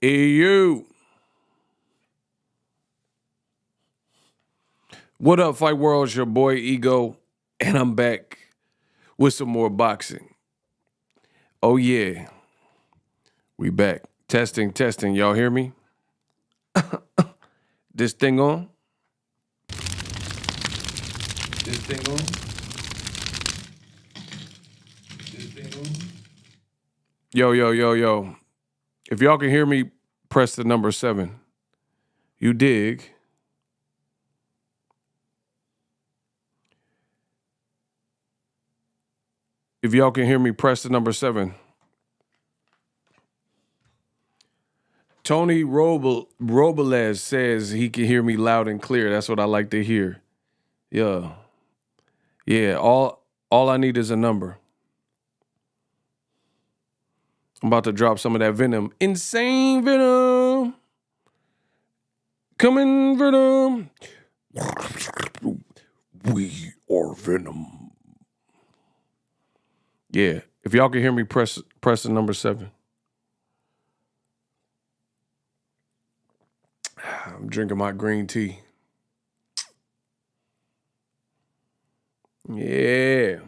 Hey, you. What up, Fight World? It's your boy Ego, and I'm back with some more boxing. Oh, yeah. We back. Testing. Y'all hear me? This thing on? This thing on? This thing on? Yo. If y'all can hear me, press the number 7. You dig? If y'all can hear me, press the number 7. Tony Robles says he can hear me loud and clear. That's what I like to hear. Yeah. Yeah, all I need is a number. I'm about to drop some of that venom. Insane venom. Coming venom. We are venom. Yeah. If y'all can hear me, press the number 7. I'm drinking my green tea. Yeah.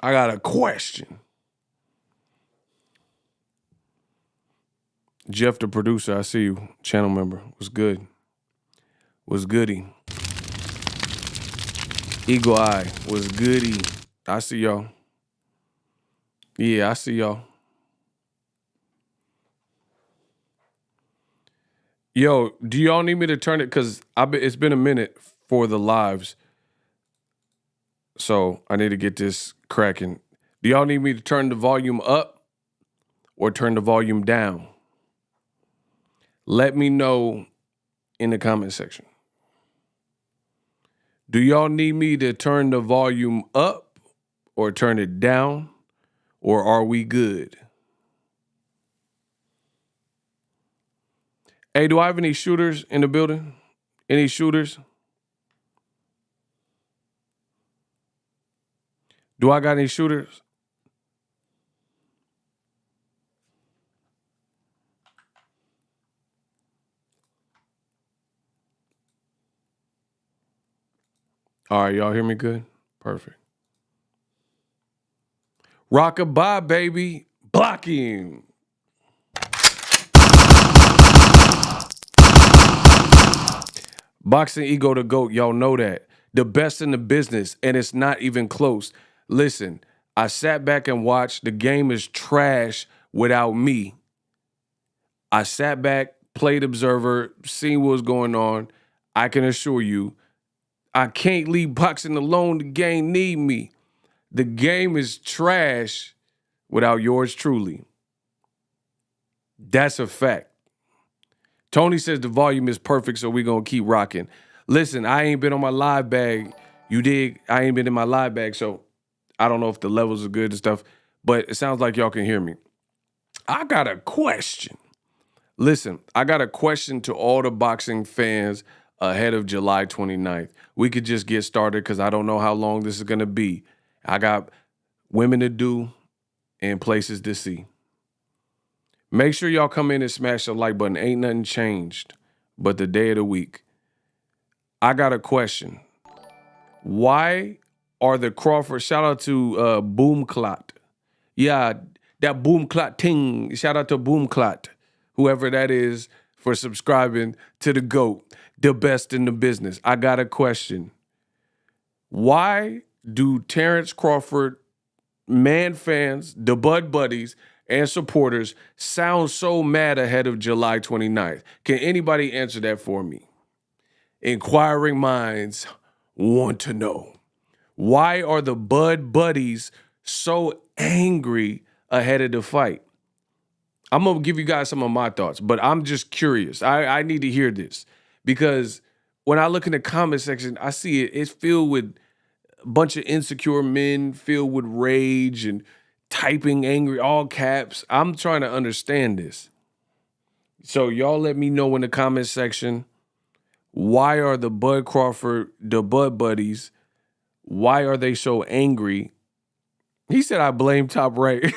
I got a question. Jeff, the producer, I see you. Channel member. Was good. Was goody. Eagle Eye. Was goody. I see y'all. Yeah, I see y'all. Yo, do y'all need me to turn it? Because it's been a minute for the lives. So I need to get this cracking. Do y'all need me to turn the volume up or turn the volume down? Let me know in the comment section. Do y'all need me to turn the volume up or turn it down? Or are we good? Hey, do I have any shooters in the building? Any shooters? Do I got any shooters? All right, y'all hear me good? Perfect. Rockabye, baby. Blocking. Boxing Ego the GOAT, y'all know that. The best in the business, and it's not even close. Listen, I sat back and watched. The game is trash without me. I sat back, played observer, seen what was going on. I can assure you, I can't leave boxing alone. The game need me. The game is trash without yours truly. That's a fact. Tony says the volume is perfect, so we're going to keep rocking. Listen, I ain't been on my live bag. You dig? I ain't been in my live bag, so I don't know if the levels are good and stuff, but it sounds like y'all can hear me. I got a question. Listen, I got a question to all the boxing fans ahead of July 29th. We could just get started because I don't know how long this is going to be. I got women to do and places to see. Make sure y'all come in and smash the like button. Ain't nothing changed but the day of the week. I got a question. Why are the Crawford, shout out to Boom Clot. Yeah, that Boom Clot ting. Shout out to Boom Clot, whoever that is, for subscribing to the GOAT, the best in the business. I got a question. Why do Terence Crawford man fans, the Bud Buddies, and supporters sound so mad ahead of July 29th? Can anybody answer that for me? Inquiring minds want to know. Why are the Bud Buddies so angry ahead of the fight? I'm going to give you guys some of my thoughts, but I'm just curious. I need to hear this because when I look in the comment section, I see it's filled with a bunch of insecure men, filled with rage and typing angry, all caps. I'm trying to understand this. So y'all let me know in the comment section, why are the Bud Crawford, the Bud Buddies, why are they so angry? He said I blame Top Right.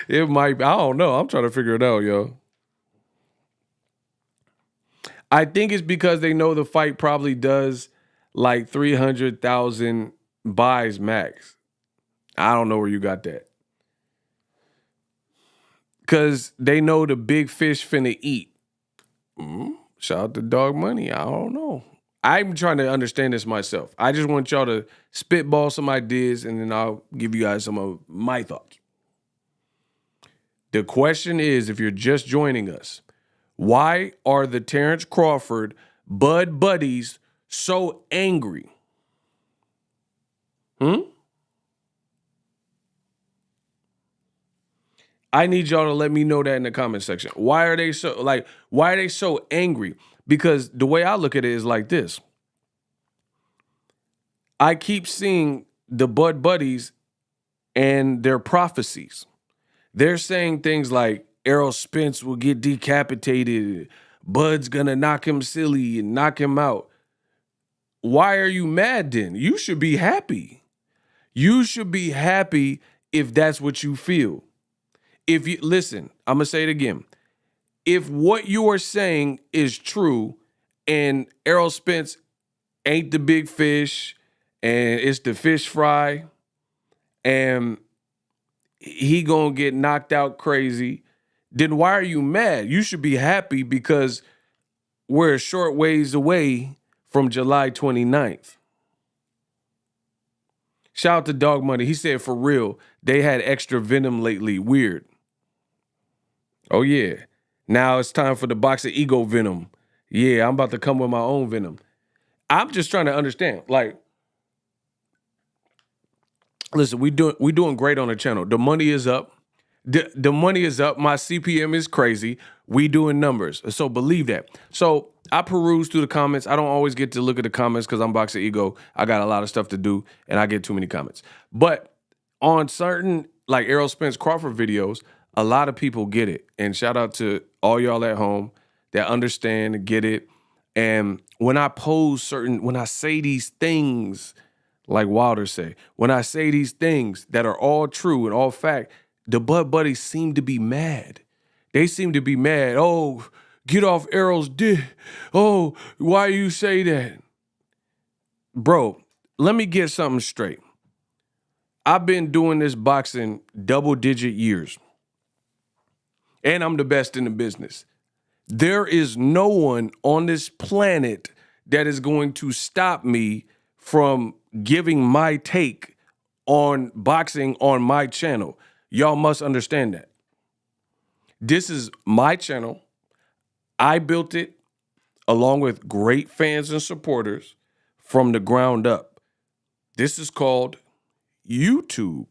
It might, I don't know. I'm trying to figure it out, yo. I think it's because they know the fight probably does like 300,000 buys max. I don't know where you got that. Because they know the big fish finna eat. Shout out to Dog Money. I don't know. I'm trying to understand this myself. I just want y'all to spitball some ideas and then I'll give you guys some of my thoughts. The question is, if you're just joining us, why are the Terence Crawford Bud Buddies so angry? I need y'all to let me know that in the comment section. Why are they so angry? Because the way I look at it is like this. I keep seeing the Bud Buddies and their prophecies. They're saying things like Errol Spence will get decapitated, Bud's gonna knock him silly and knock him out. Why are you mad then? You should be happy. You should be happy if that's what you feel. If you listen, I'm gonna say it again. If what you are saying is true and Errol Spence ain't the big fish and it's the fish fry and he gonna get knocked out crazy, then why are you mad? You should be happy because we're a short ways away from July 29th. Shout out to Dog Money. He said, for real, they had extra venom lately. Weird. Oh, yeah. Now it's time for the BOXINGEGO venom. Yeah, I'm about to come with my own venom. I'm just trying to understand. Like, listen, we doing great on the channel. The money is up. The money is up. My CPM is crazy. We doing numbers. So believe that. So I peruse through the comments. I don't always get to look at the comments because I'm BOXINGEGO. I got a lot of stuff to do and I get too many comments. But on certain like Errol Spence Crawford videos, a lot of people get it. And shout out to all y'all at home that understand and get it. And when I when I say these things, like Wilder say, when I say these things that are all true and all fact, the Bud Buddies seem to be mad. They seem to be mad. Oh, get off Errol's dick. Oh, why you say that? Bro, let me get something straight. I've been doing this boxing double-digit years. And I'm the best in the business. There is no one on this planet that is going to stop me from giving my take on boxing on my channel. Y'all must understand that. This is my channel. I built it along with great fans and supporters from the ground up. This is called YouTube.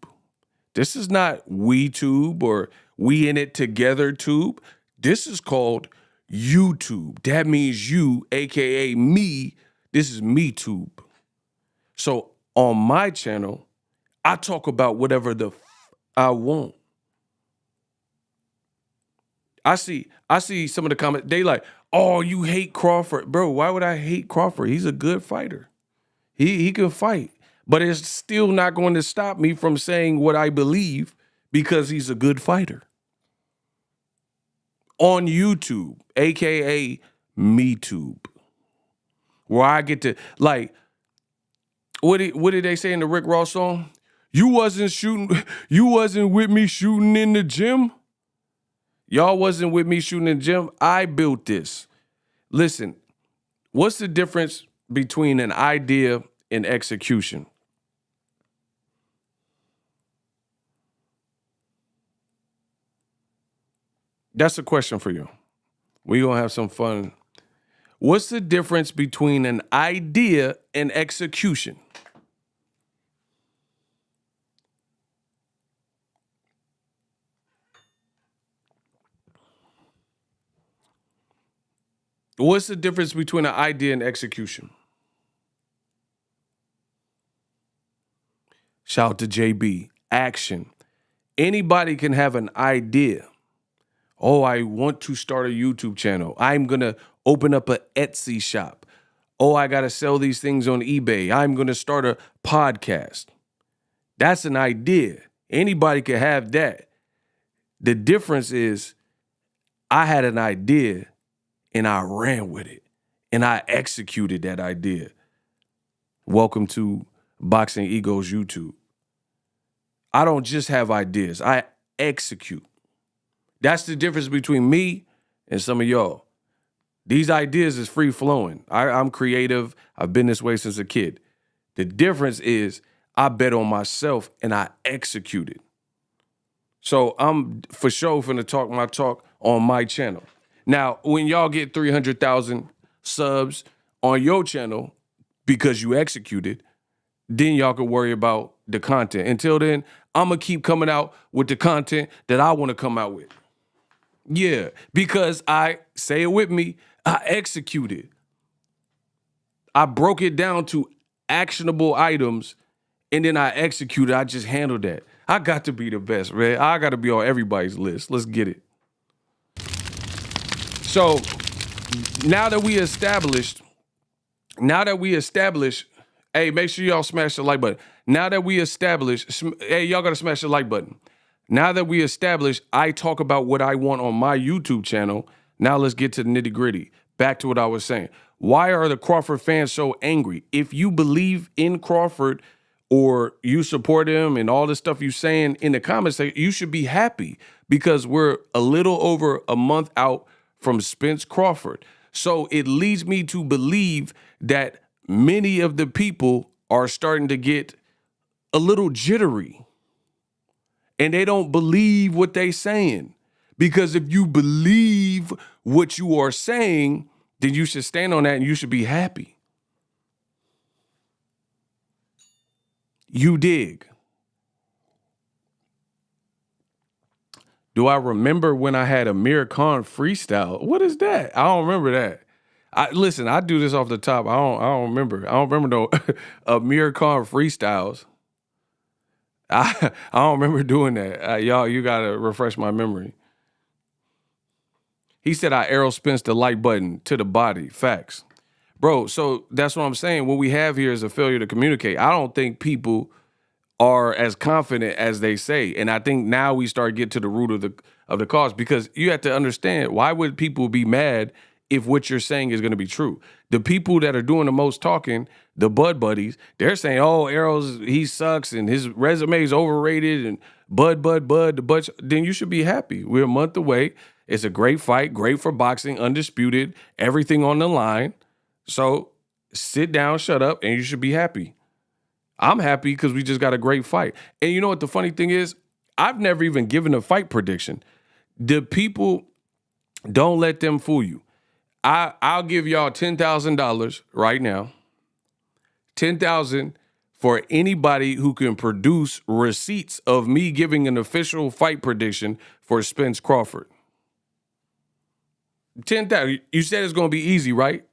This is not WeTube or We In It Together Tube. This is called YouTube. That means you, AKA me. This is MeTube. So on my channel, I talk about whatever the I want. I see some of the comments. They like, oh, you hate Crawford. Bro, why would I hate Crawford? He's a good fighter. He can fight. But it's still not going to stop me from saying what I believe because he's a good fighter. On YouTube, AKA MeTube. Where I get to, like, what did they say in the Rick Ross song? You wasn't with me shooting in the gym? Y'all wasn't with me shooting in the gym? I built this. Listen, what's the difference between an idea and execution? That's a question for you. We're going to have some fun. What's the difference between an idea and execution? What's the difference between an idea and execution? Shout out to JB. Action. Anybody can have an idea. Oh, I want to start a YouTube channel. I'm going to open up an Etsy shop. Oh, I got to sell these things on eBay. I'm going to start a podcast. That's an idea. Anybody can have that. The difference is I had an idea and I ran with it and I executed that idea. Welcome to BOXINGEGO's YouTube. I don't just have ideas. I execute. That's the difference between me and some of y'all. These ideas is free flowing. I'm creative. I've been this way since a kid. The difference is I bet on myself and I executed. So I'm for sure finna talk my talk on my channel. Now, when y'all get 300,000 subs on your channel because you executed, Then y'all can worry about the content. Until then, I'm going to keep coming out with the content that I want to come out with. Yeah, because say it with me, I executed. I broke it down to actionable items, and then I executed. I just handled that. I got to be the best, man. I got to be on everybody's list. Let's get it. So now that we established, hey, make sure y'all smash the like button. Now that we established, hey, y'all got to smash the like button. Now that we established, I talk about what I want on my YouTube channel. Now let's get to the nitty gritty. Back to what I was saying. Why are the Crawford fans so angry? If you believe in Crawford or you support him and all the stuff you're saying in the comments, you should be happy because we're a little over a month out from Spence Crawford. So it leads me to believe that many of the people are starting to get a little jittery and they don't believe what they're saying. Because if you believe what you are saying, then you should stand on that and you should be happy. You dig? Do I remember when I had a Amir Khan freestyle? What is that? I don't remember that. Listen, I do this off the top. I don't remember. I don't remember no Amir Khan freestyles. I don't remember doing that. Y'all, you gotta refresh my memory. He said I Errol Spence the like button to the body. Facts. Bro, so that's what I'm saying. What we have here is a failure to communicate. I don't think people are as confident as they say. And I think now we start getting to the root of the cause, because you have to understand, why would people be mad if what you're saying is going to be true? The people that are doing the most talking, the Bud buddies, they're saying, oh, he sucks and his resume is overrated and Bud, then you should be happy. We're a month away. It's a great fight, great for boxing, undisputed, everything on the line. So sit down, shut up, and you should be happy. I'm happy because we just got a great fight. And you know what the funny thing is? I've never even given a fight prediction. The people, don't let them fool you. I'll give y'all $10,000 right now. $10,000 for anybody who can produce receipts of me giving an official fight prediction for Spence Crawford. 10,000. You said it's going to be easy, right?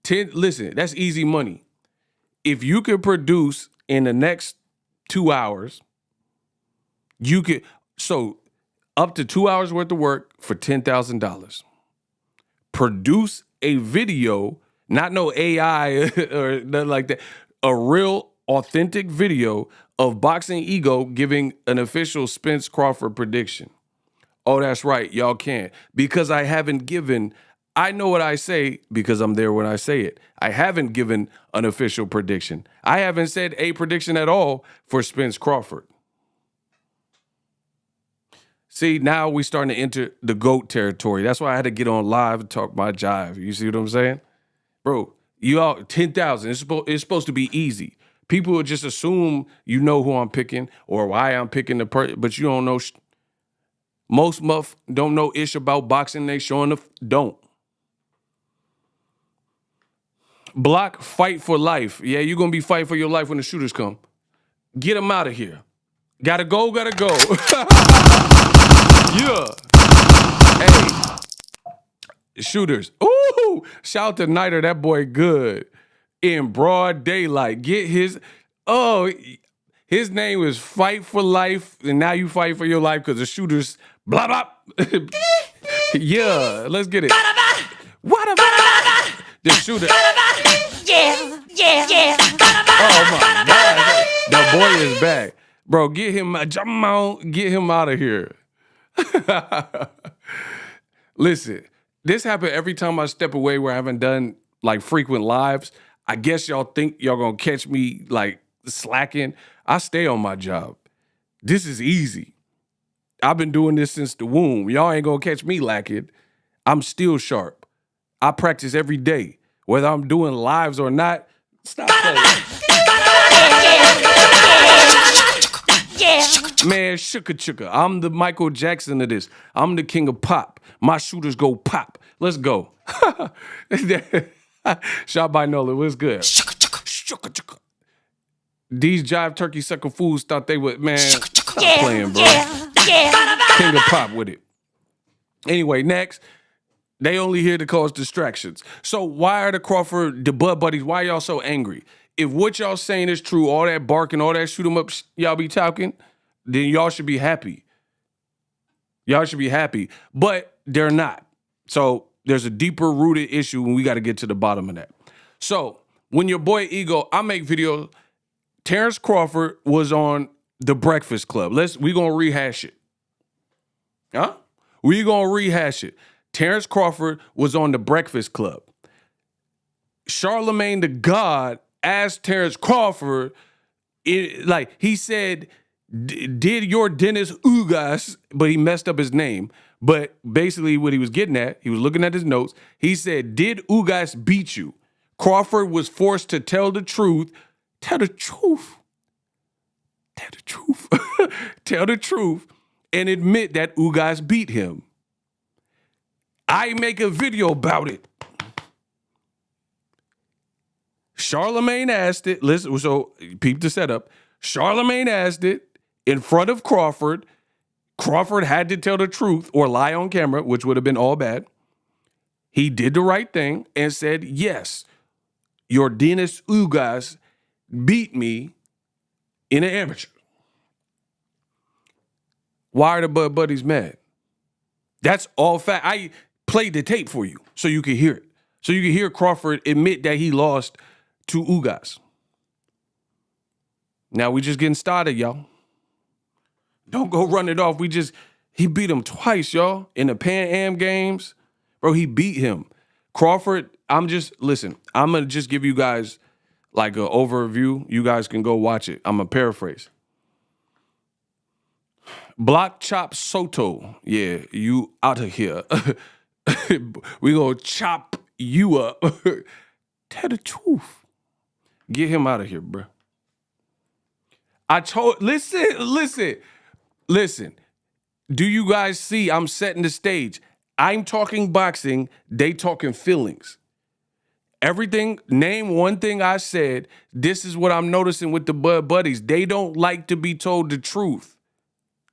Listen, that's easy money. If you could produce in the next 2 hours, you could, so up to 2 hours worth of work for $10,000. Produce a video, not no AI or nothing like that, a real authentic video of Boxing Ego giving an official Spence Crawford prediction. Oh, that's right, y'all can't. Because I haven't given, I know what I say because I'm there when I say it. I haven't given an official prediction. I haven't said a prediction at all for Spence Crawford. See, now we starting to enter the GOAT territory. That's why I had to get on live and talk my jive. You see what I'm saying? Bro, you all, 10,000, it's supposed to be easy. People would just assume you know who I'm picking or why I'm picking the person, but you don't know. Most muff don't know ish about boxing. They showing don't. Block, fight for life. Yeah, you're going to be fighting for your life when the shooters come. Get them out of here. Gotta go. Yeah. Hey, shooters. Ooh, shout out to Niter. That boy good. In broad daylight. Get his name is Fight for Life, and now you fight for your life because the shooters, blah, blah. Yeah, let's get it. What about the shooter? Yeah. Oh my God. The boy is back. Bro, get him out of here. Listen, this happened every time I step away where I haven't done like frequent lives. I guess y'all think y'all gonna catch me like slacking. I stay on my job. This is easy. I've been doing this since the womb. Y'all ain't gonna catch me lacking. I'm still sharp. I practice every day. Whether I'm doing lives or not, stop playing. Man, shooka. I'm the Michael Jackson of this. I'm the king of pop. My shooters go pop. Let's go. Shot by Nolan, what's good? Shooka. These jive turkey sucker fools thought they would, man, stop playing, bro. King of pop with it. Anyway, next. They only here to cause distractions. So why are the Bud Buddies, why y'all so angry? If what y'all saying is true, all that barking, all that shoot 'em up y'all be talking, then y'all should be happy. Y'all should be happy. But they're not. So there's a deeper rooted issue and we got to get to the bottom of that. So when your boy Ego, I make videos, Terence Crawford was on The Breakfast Club. We gonna rehash it. Huh? We gonna rehash it. Terence Crawford was on The Breakfast Club. Charlemagne the God asked Terence Crawford, he said, did your Dennis Ugas, but he messed up his name. But basically what he was getting at, he was looking at his notes. He said, did Ugas beat you? Crawford was forced to tell the truth. Tell the truth. Tell the truth. Tell the truth and admit that Ugas beat him. I make a video about it. Charlemagne asked it. Listen, so peep the setup. Charlemagne asked it in front of Crawford. Crawford had to tell the truth or lie on camera, which would have been all bad. He did the right thing and said, yes, your Dennis Ugas beat me in an amateur. Why are the Bud Buddies mad? That's all fact. I played the tape for you so you can hear it. So you can hear Crawford admit that he lost to Ugas. Now we just getting started, y'all. Don't go run it off. He beat him twice, y'all, in the Pan Am games. Bro, he beat him. Crawford, I'm going to just give you guys like an overview. You guys can go watch it. I'm going to paraphrase. Block Chop Soto. Yeah, you out of here. We gonna chop you up. Tell the truth. Get him out of here, bro. Listen. Do you guys see I'm setting the stage? I'm talking boxing, they talking feelings. Everything, name one thing I said, this is what I'm noticing with the Bud Buddies. They don't like to be told the truth.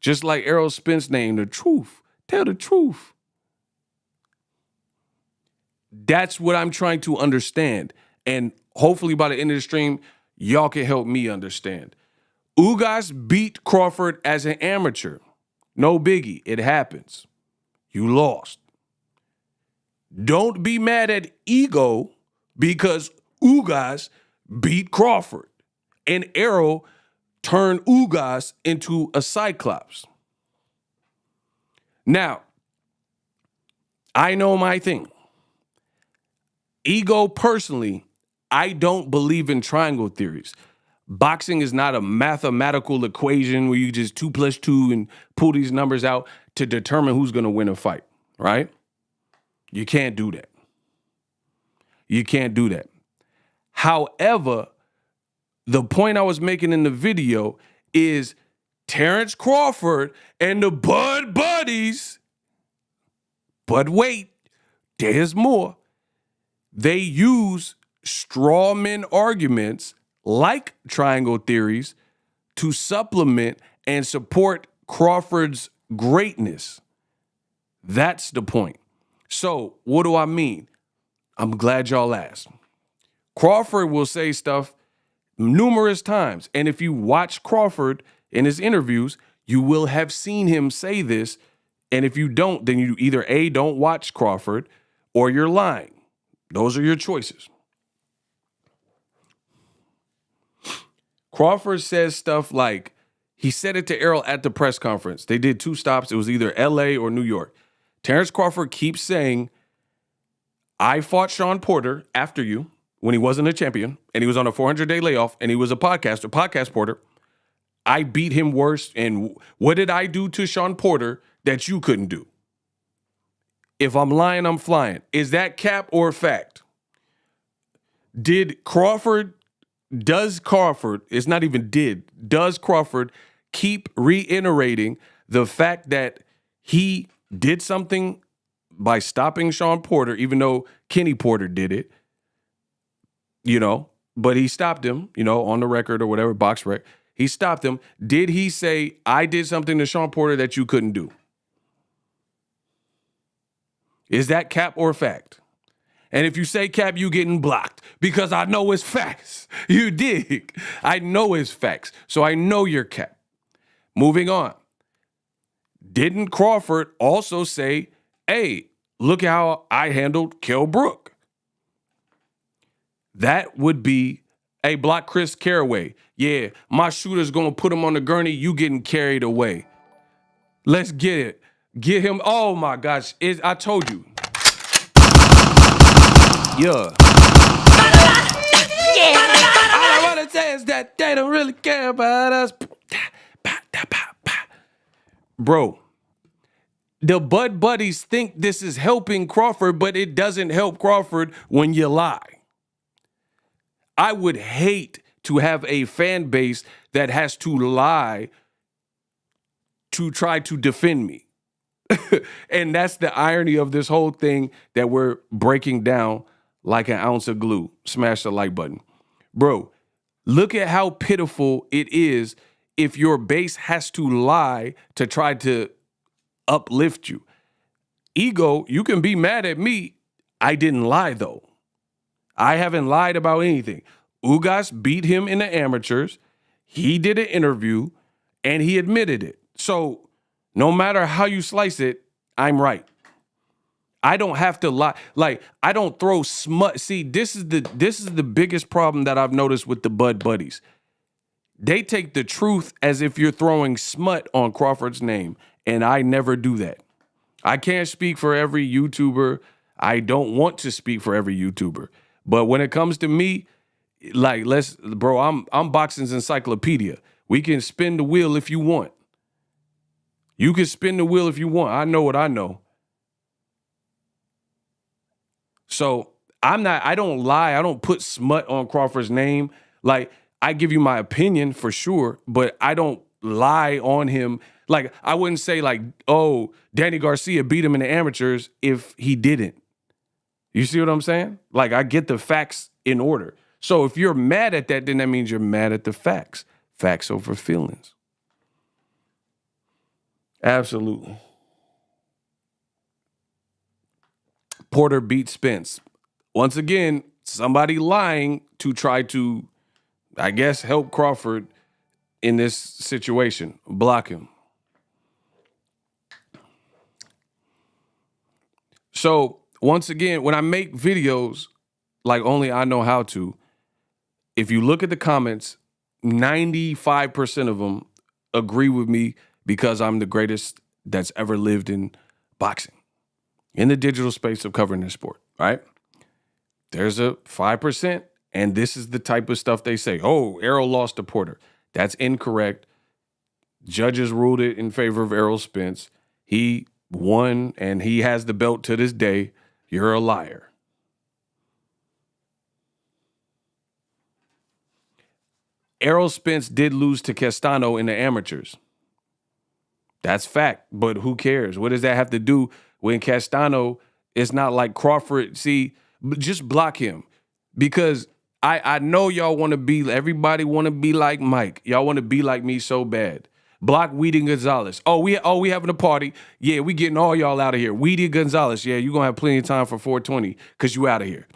Just like Errol Spence named the truth. Tell the truth. That's what I'm trying to understand. And hopefully by the end of the stream, y'all can help me understand. Ugas beat Crawford as an amateur. No biggie. It happens. You lost. Don't be mad at Ego because Ugas beat Crawford. And Errol turned Ugas into a Cyclops. Now, I know my thing. Ego, personally, I don't believe in triangle theories. Boxing is not a mathematical equation where you just 2 + 2 and pull these numbers out to determine who's going to win a fight, right? You can't do that. You can't do that. However, the point I was making in the video is Terence Crawford and the Bud Buddies, but wait, there's more. They use strawman arguments like triangle theories to supplement and support Crawford's greatness. That's the point. So what do I mean? I'm glad y'all asked. Crawford will say stuff numerous times. And if you watch Crawford in his interviews, you will have seen him say this. And if you don't, then you either A, don't watch Crawford, or you're lying. Those are your choices. Crawford says stuff like, he said it to Errol at the press conference. They did 2 stops. It was either LA or New York. Terence Crawford keeps saying, I fought Sean Porter after you when he wasn't a champion and he was on a 400-day layoff and he was a podcast porter. I beat him worse. And what did I do to Sean Porter that you couldn't do? If I'm lying, I'm flying. Is that cap or fact? Does Crawford keep reiterating the fact that he did something by stopping Sean Porter, even though Kenny Porter did it, you know, but he stopped him, on the record or whatever, box rec. He stopped him. Did he say, I did something to Sean Porter that you couldn't do? Is that cap or fact? And if you say cap, you getting blocked because I know it's facts. You dig? I know it's facts. So I know you're cap. Moving on. Didn't Crawford also say, hey, look how I handled Kell Brook? That would be, hey, block Chris Carraway. Yeah, my shooter's going to put him on the gurney. You getting carried away. Let's get it. Get him. Oh, my gosh. I told you. Yeah. All I want to say is that they don't really care about us. Bro, the Bud Buddies think this is helping Crawford, but it doesn't help Crawford when you lie. I would hate to have a fan base that has to lie to try to defend me. And that's the irony of this whole thing that we're breaking down like an ounce of glue. Smash the like button. Bro, look at how pitiful it is if your base has to lie to try to uplift you. Ego, you can be mad at me. I didn't lie, though. I haven't lied about anything. Ugas beat him in the amateurs. He did an interview, and he admitted it. So no matter how you slice it, I'm right. I don't have to lie. Like, I don't throw smut. See, this is the biggest problem that I've noticed with the Bud Buddies. They take the truth as if you're throwing smut on Crawford's name, and I never do that. I can't speak for every YouTuber. I don't want to speak for every YouTuber. But when it comes to me, like, I'm boxing's encyclopedia. We can spin the wheel if you want. You can spin the wheel if you want. I know what I know. So I don't lie. I don't put smut on Crawford's name. Like, I give you my opinion for sure, but I don't lie on him. Like, I wouldn't say like, oh, Danny Garcia beat him in the amateurs if he didn't. You see what I'm saying? Like, I get the facts in order. So if you're mad at that, then that means you're mad at the facts. Facts over feelings. Absolutely. Porter beat Spence. Once again, somebody lying to try to, I guess, help Crawford in this situation. Block him. So, once again, when I make videos, like only I know how to, if you look at the comments, 95% of them agree with me because I'm the greatest that's ever lived in boxing, in the digital space of covering this sport, right? There's a 5%, and this is the type of stuff they say. Oh, Errol lost to Porter. That's incorrect. Judges ruled it in favor of Errol Spence. He won, and he has the belt to this day. You're a liar. Errol Spence did lose to Castano in the amateurs. That's fact, but who cares? What does that have to do when Castano, it's not like Crawford? See, just block him because I know y'all want to be, everybody want to be like Mike. Y'all want to be like me so bad. Block Weedy Gonzalez. Oh, we having a party. Yeah, we getting all y'all out of here. Weedy Gonzalez. Yeah, you going to have plenty of time for 420 because you out of here.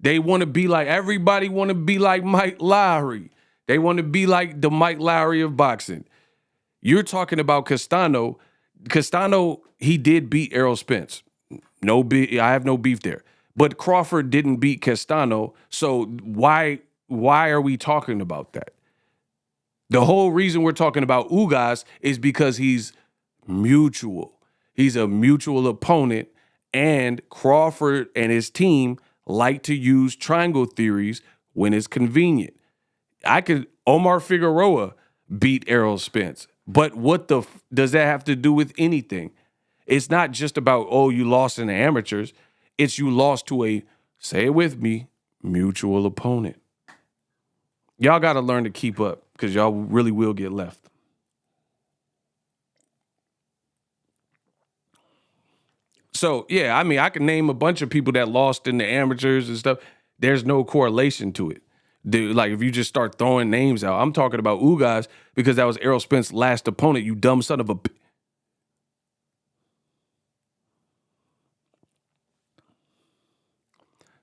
They want to be like, everybody want to be like Mike Lowry. They want to be like the Mike Lowry of boxing. You're talking about Castano. Castano, he did beat Errol Spence. I have no beef there. But Crawford didn't beat Castano, so why are we talking about that? The whole reason we're talking about Ugas is because he's mutual. He's a mutual opponent, and Crawford and his team like to use triangle theories when it's convenient. Omar Figueroa beat Errol Spence. But what does that have to do with anything? It's not just about, oh, you lost in the amateurs. It's you lost to a, say it with me, mutual opponent. Y'all got to learn to keep up because y'all really will get left. So, yeah, I mean, I can name a bunch of people that lost in the amateurs and stuff. There's no correlation to it. Like if you just start throwing names out, I'm talking about Ugas because that was Errol Spence's last opponent. You dumb son of a.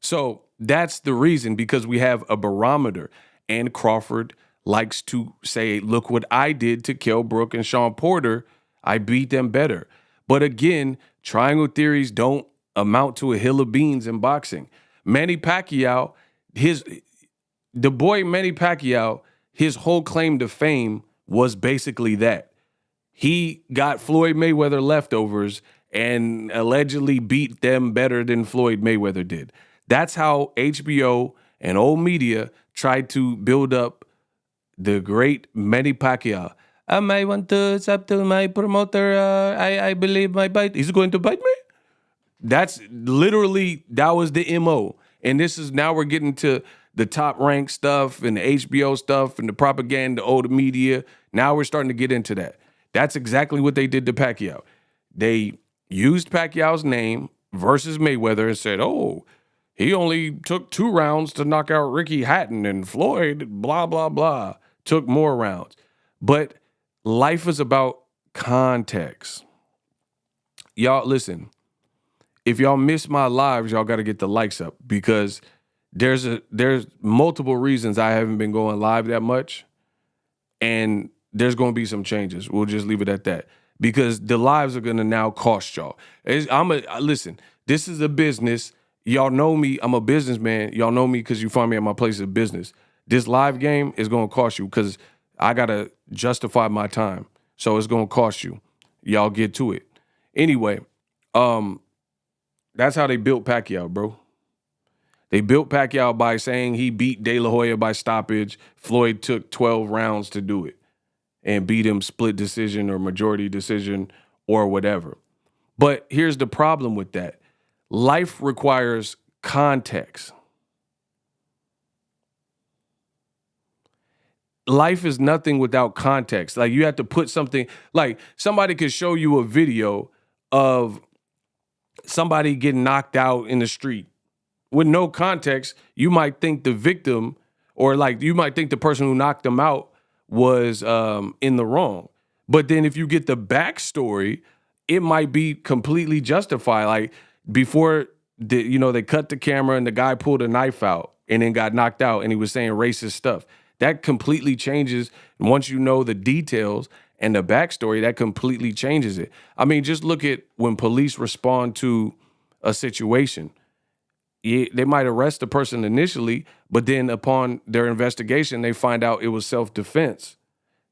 So that's the reason, because we have a barometer, and Crawford likes to say, "Look what I did to Kell Brook and Sean Porter. I beat them better." But again, triangle theories don't amount to a hill of beans in boxing. Manny Pacquiao, the boy Manny Pacquiao, his whole claim to fame was basically that. He got Floyd Mayweather leftovers and allegedly beat them better than Floyd Mayweather did. That's how HBO and old media tried to build up the great Manny Pacquiao. I might want to, it's up to my promoter. I believe my bite. He's going to bite me? That's literally, that was the MO. And this is, now we're getting to the top ranked stuff and the HBO stuff and the propaganda, the old media. Now we're starting to get into that. That's exactly what they did to Pacquiao. They used Pacquiao's name versus Mayweather and said, oh, he only took 2 rounds to knock out Ricky Hatton, and Floyd, blah, blah, blah, took more rounds. But life is about context. Y'all, listen, if y'all miss my lives, y'all got to get the likes up, because there's multiple reasons I haven't been going live that much, and there's going to be some changes. We'll just leave it at that, because the lives are going to now cost y'all. Listen, this is a business. Y'all know me. I'm a businessman. Y'all know me because you find me at my place of business. This live game is going to cost you, because I got to justify my time. So it's going to cost you. Y'all get to it. Anyway, that's how they built Pacquiao, bro. They built Pacquiao by saying he beat De La Hoya by stoppage. Floyd took 12 rounds to do it and beat him split decision or majority decision or whatever. But here's the problem with that. Life requires context. Life is nothing without context. Like, you have to put something, like somebody could show you a video of somebody getting knocked out in the street. With no context, you might think the victim, or like you might think the person who knocked them out was in the wrong. But then if you get the backstory, it might be completely justified. Like, before they cut the camera and the guy pulled a knife out and then got knocked out and he was saying racist stuff. That completely changes. Once you know the details and the backstory, that completely changes it. I mean, just look at when police respond to a situation. They might arrest the person initially, but then upon their investigation, they find out it was self-defense.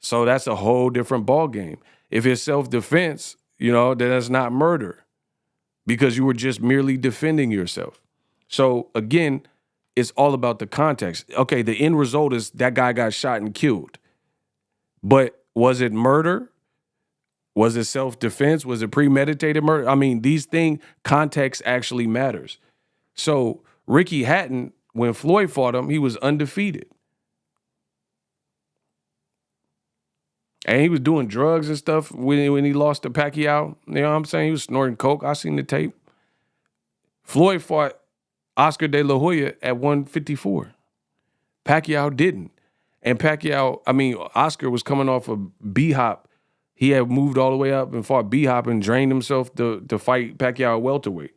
So that's a whole different ballgame. If it's self-defense, then that's not murder, because you were just merely defending yourself. So again, it's all about the context. Okay, the end result is that guy got shot and killed. But was it murder? Was it self-defense? Was it premeditated murder? I mean, these things, context actually matters. So Ricky Hatton, when Floyd fought him, he was undefeated. And he was doing drugs and stuff when he lost to Pacquiao. You know what I'm saying? He was snorting coke. I seen the tape. Floyd fought Oscar De La Hoya at 154. Pacquiao didn't. And Oscar was coming off of B-Hop. He had moved all the way up and fought B-Hop and drained himself to fight Pacquiao at welterweight.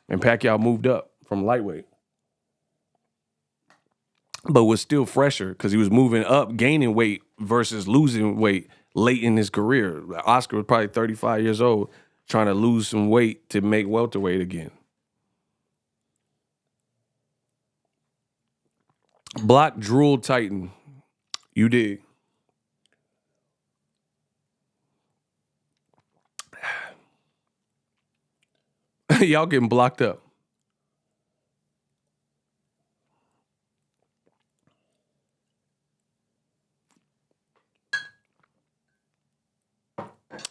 And Pacquiao moved up from lightweight. But was still fresher because he was moving up, gaining weight versus losing weight late in his career. Oscar was probably 35 years old, trying to lose some weight to make welterweight again. Block Drool Titan. You dig. Y'all getting blocked up.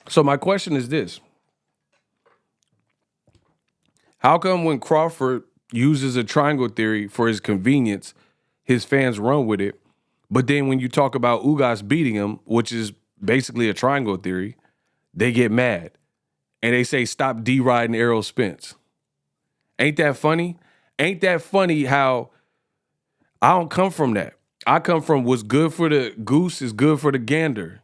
So my question is this. How come when Crawford uses a triangle theory for his convenience, his fans run with it, but then when you talk about Ugas beating him, which is basically a triangle theory, they get mad and they say, stop deriding Errol Spence? Ain't that funny? Ain't that funny how I don't come from that. I come from what's good for the goose is good for the gander.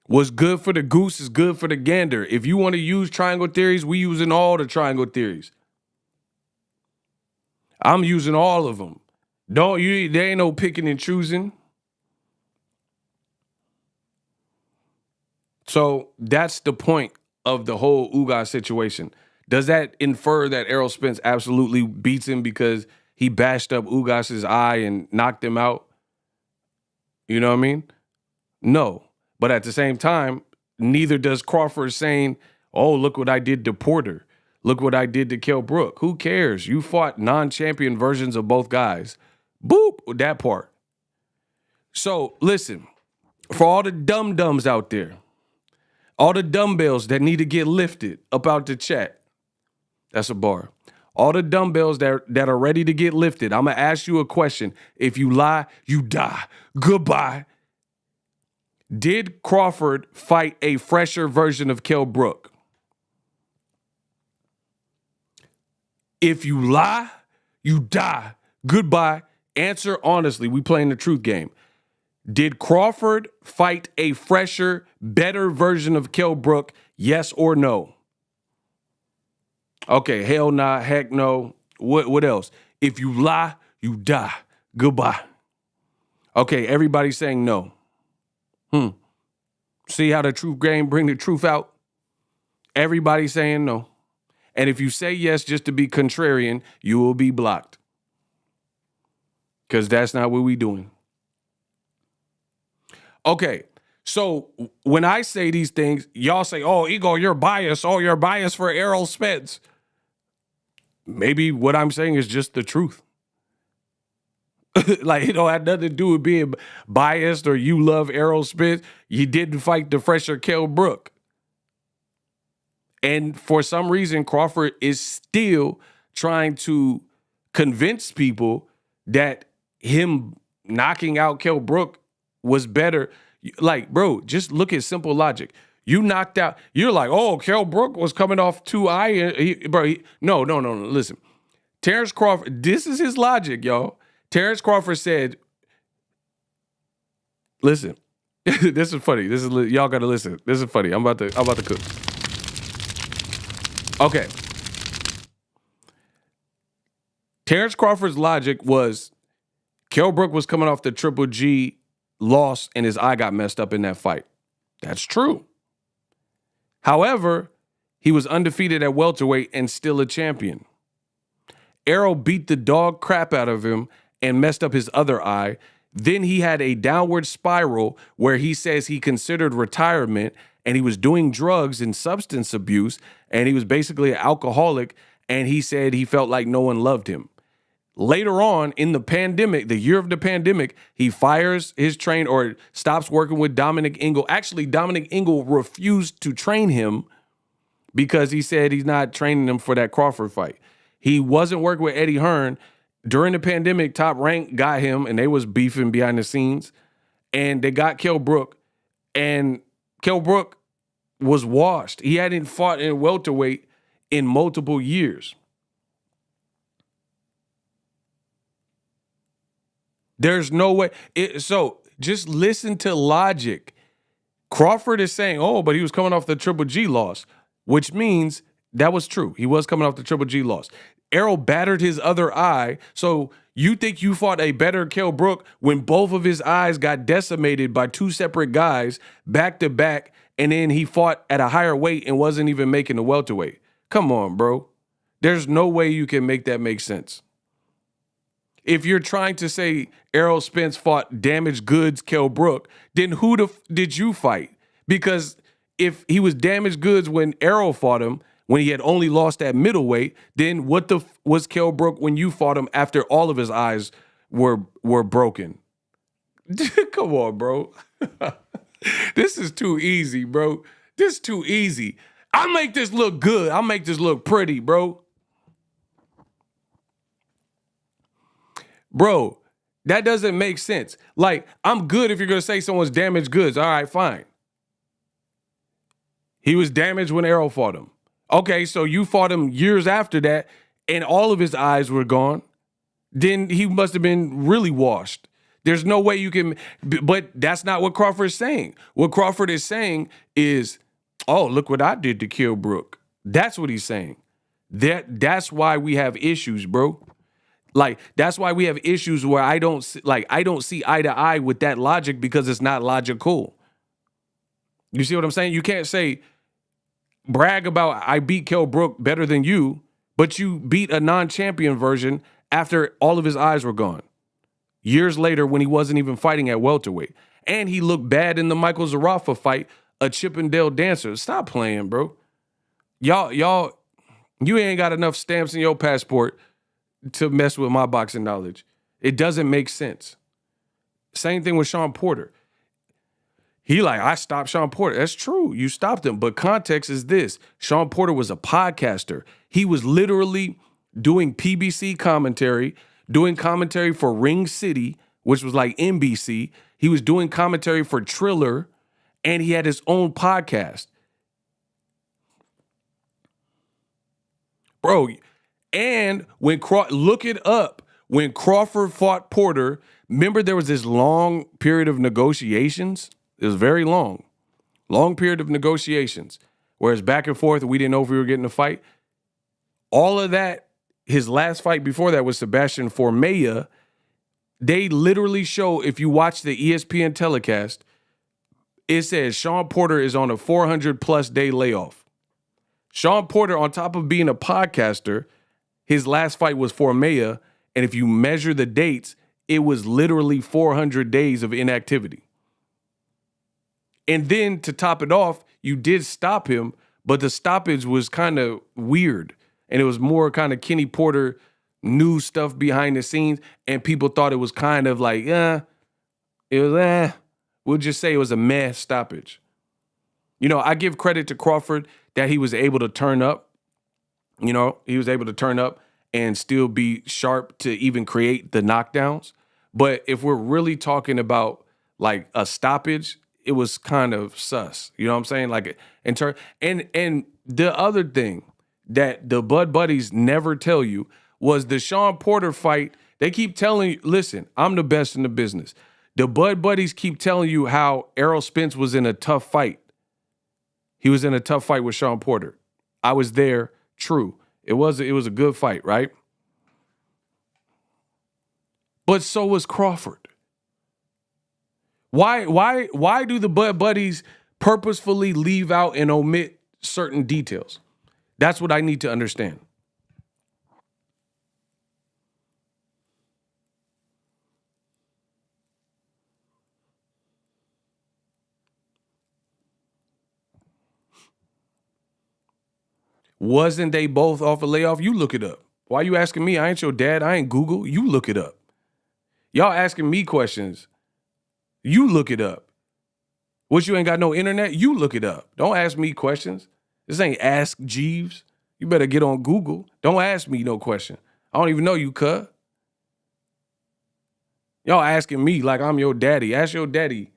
What's good for the goose is good for the gander. If you want to use triangle theories, we using all the triangle theories. I'm using all of them. There ain't no picking and choosing. So that's the point of the whole Ugas situation. Does that infer that Errol Spence absolutely beats him because he bashed up Ugas's eye and knocked him out? You know what I mean? No. But at the same time, neither does Crawford saying, oh, look what I did to Porter. Look what I did to Kell Brook. Who cares? You fought non-champion versions of both guys. Boop, that part. So listen, for all the dum-dums out there, all the dumbbells that need to get lifted up out the chat, that's a bar. All the dumbbells that are ready to get lifted, I'm going to ask you a question. If you lie, you die. Goodbye. Did Crawford fight a fresher version of Kell Brook? If you lie, you die. Goodbye. Answer honestly. We playing the truth game. Did Crawford fight a fresher, better version of Kell Brook? Yes or no? Okay, hell nah, heck no. What else? If you lie, you die. Goodbye. Okay, everybody's saying no. See how the truth game bring the truth out? Everybody's saying no. And if you say yes just to be contrarian, you will be blocked. Because that's not what we doing. Okay, so when I say these things, y'all say, oh, Ego, you're biased. Oh, you're biased for Errol Spence. Maybe what I'm saying is just the truth. Like, it don't have nothing to do with being biased or you love Errol Spence. You didn't fight the fresher Kell Brook. And for some reason, Crawford is still trying to convince people that him knocking out Kell Brook was better. Like, bro, just look at simple logic. You knocked out, you're like, oh, Kell Brook was coming off 2 eye. No. Listen, Terence Crawford, this is his logic, y'all. Terence Crawford said, listen, this is funny. Y'all got to listen. This is funny. I'm about to cook. Okay. Terence Crawford's logic was Kell Brook was coming off the Triple G loss and his eye got messed up in that fight. That's true. However, he was undefeated at welterweight and still a champion. Errol beat the dog crap out of him and messed up his other eye. Then he had a downward spiral where he says he considered retirement and he was doing drugs and substance abuse and he was basically an alcoholic and he said he felt like no one loved him. Later on in the pandemic, the year of the pandemic, he fires his train or stops working with Dominic Ingle. Actually, Dominic Ingle refused to train him because he said he's not training him for that Crawford fight. He wasn't working with Eddie Hearn. During the pandemic, Top Rank got him, and they was beefing behind the scenes. And they got Kell Brook, and Kell Brook was washed. He hadn't fought in welterweight in multiple years. There's no way. So just listen to logic. Crawford is saying, oh, but he was coming off the Triple G loss, which means that was true. He was coming off the Triple G loss. Errol battered his other eye. So you think you fought a better Kell Brook when both of his eyes got decimated by 2 separate guys back to back, and then he fought at a higher weight and wasn't even making the welterweight? Come on, bro. There's no way you can make that make sense. If you're trying to say Errol Spence fought damaged goods Kell Brook, then who did you fight? Because if he was damaged goods when Errol fought him, when he had only lost at middleweight, then what was Kell Brook when you fought him after all of his eyes were broken? Come on, bro. This is too easy, bro. This is too easy. I'll make this look good. I'll make this look pretty, bro. Bro, that doesn't make sense. Like, I'm good if you're going to say someone's damaged goods. All right, fine. He was damaged when Errol fought him. Okay, so you fought him years after that, and all of his eyes were gone. then he must have been really washed. There's no way you can, but that's not what Crawford is saying. What Crawford is saying is, oh, look what I did to kill Brooke. That's what he's saying. That's why we have issues, bro. Like, that's why we have issues where I don't see eye to eye with that logic because it's not logical. You see what I'm saying? You can't say, brag about I beat Kell Brook better than you, but you beat a non-champion version after all of his eyes were gone. Years later when he wasn't even fighting at welterweight. And he looked bad in the Michael Zarafa fight, a Chippendale dancer. Stop playing, bro. Y'all, you ain't got enough stamps in your passport to mess with my boxing knowledge. It doesn't make sense. Same thing with Sean Porter. He like, I stopped Sean Porter. That's true. You stopped him. But context is this. Sean Porter was a podcaster. He was literally doing PBC commentary, doing commentary for Ring City, which was like NBC. He was doing commentary for Triller, and he had his own podcast. Bro, and look it up. When Crawford fought Porter, remember there was this long period of negotiations? It was very long. Long period of negotiations. Whereas back and forth, we didn't know if we were getting a fight. All of that, his last fight before that was Sebastian Formella. They literally show, if you watch the ESPN telecast, it says Sean Porter is on a 400-plus day layoff. Sean Porter, on top of being a podcaster, his last fight was Formella, and if you measure the dates, it was literally 400 days of inactivity. And then to top it off, you did stop him, but the stoppage was kind of weird. And it was more kind of Kenny Porter new stuff behind the scenes, and people thought it was kind of like, we'll just say it was a meh stoppage. You know, I give credit to Crawford that he was able to turn up. You know, he was able to turn up and still be sharp to even create the knockdowns. But if we're really talking about like a stoppage, it was kind of sus. You know what I'm saying? Like, and the other thing that the Bud Buddies never tell you was the Sean Porter fight. They keep telling you, listen, I'm the best in the business. The Bud Buddies keep telling you how Errol Spence was in a tough fight. He was in a tough fight with Sean Porter. I was there. True. It was a good fight, right? But so was Crawford. Why do the Bud Buddies purposefully leave out and omit certain details? That's what I need to understand. Wasn't they both off a layoff? You look it up. Why you asking me? I ain't your dad. I ain't Google. You look it up. Y'all asking me questions. You look it up. What, you ain't got no internet? You look it up. Don't ask me questions. This ain't Ask Jeeves. You better get on Google. Don't ask me no question. I don't even know you, cuz. Y'all asking me like I'm your daddy. Ask your daddy.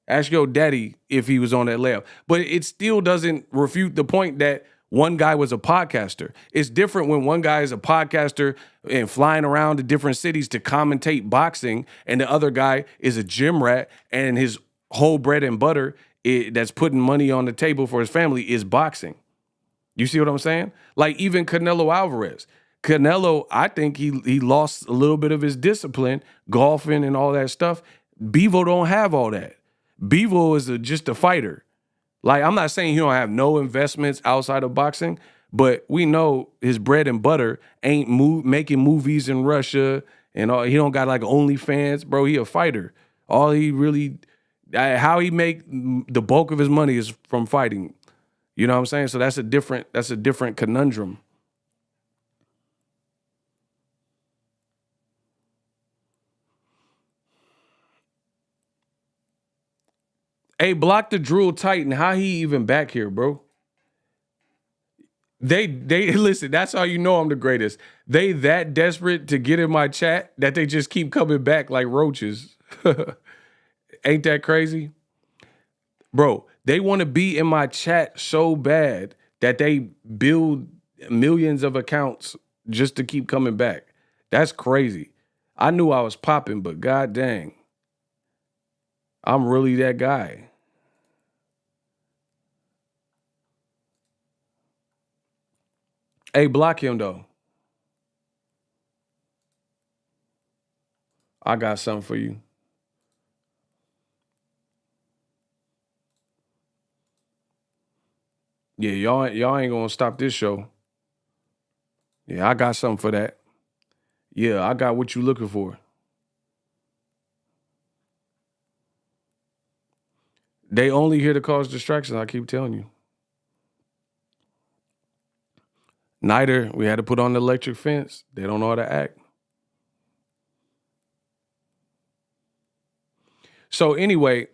Ask your daddy if he was on that layoff. But it still doesn't refute the point that one guy was a podcaster. It's different when one guy is a podcaster and flying around to different cities to commentate boxing, and the other guy is a gym rat and his whole bread and butter that's putting money on the table for his family is boxing. You see what I'm saying? Like even Canelo Alvarez. Canelo, I think he lost a little bit of his discipline, golfing and all that stuff. Bevo don't have all that. Bevo is just a fighter. Like, I'm not saying he don't have no investments outside of boxing, but we know his bread and butter ain't making movies in Russia and all. He don't got like OnlyFans, bro. He a fighter. All he really, how he make the bulk of his money is from fighting. You know what I'm saying? So that's a different conundrum. Hey, block the Drool Titan. How he even back here, bro? They listen, that's how you know I'm the greatest. They that desperate to get in my chat that they just keep coming back like roaches. Ain't that crazy? Bro, they want to be in my chat so bad that they build millions of accounts just to keep coming back. That's crazy. I knew I was popping, but god dang, I'm really that guy. Hey, block him though. I got something for you. Yeah, y'all ain't gonna stop this show. Yeah, I got something for that. Yeah, I got what you looking for. They only here to cause distractions, I keep telling you. Niter, we had to put on the electric fence. They don't know how to act. So anyway,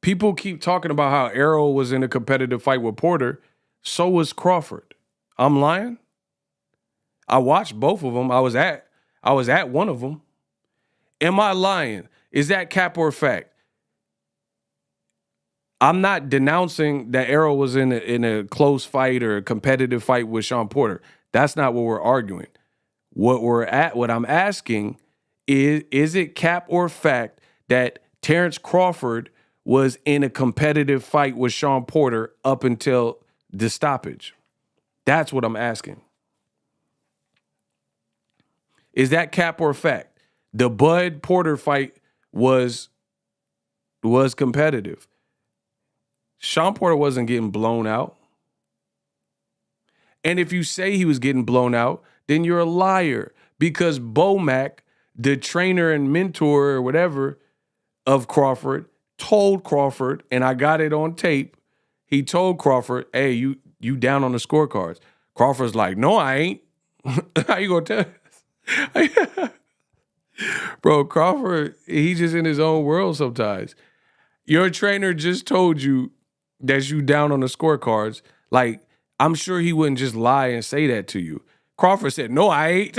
people keep talking about how Errol was in a competitive fight with Porter. So was Crawford. I'm lying. I watched both of them. I was at one of them. Am I lying? Is that cap or fact? I'm not denouncing that Errol was in a close fight or a competitive fight with Sean Porter. That's not what we're arguing. What I'm asking is it cap or fact that Terence Crawford was in a competitive fight with Sean Porter up until the stoppage? That's what I'm asking. Is that cap or fact? The Bud Porter fight was competitive. Sean Porter wasn't getting blown out. And if you say he was getting blown out, then you're a liar because Bomac, the trainer and mentor or whatever of Crawford, told Crawford, and I got it on tape. He told Crawford, "Hey, you down on the scorecards." Crawford's like, "No, I ain't." How you gonna tell? Bro, Crawford, he just in his own world sometimes. Your trainer just told you that you down on the scorecards. Like, I'm sure he wouldn't just lie and say that to you. Crawford said, "No, I ain't."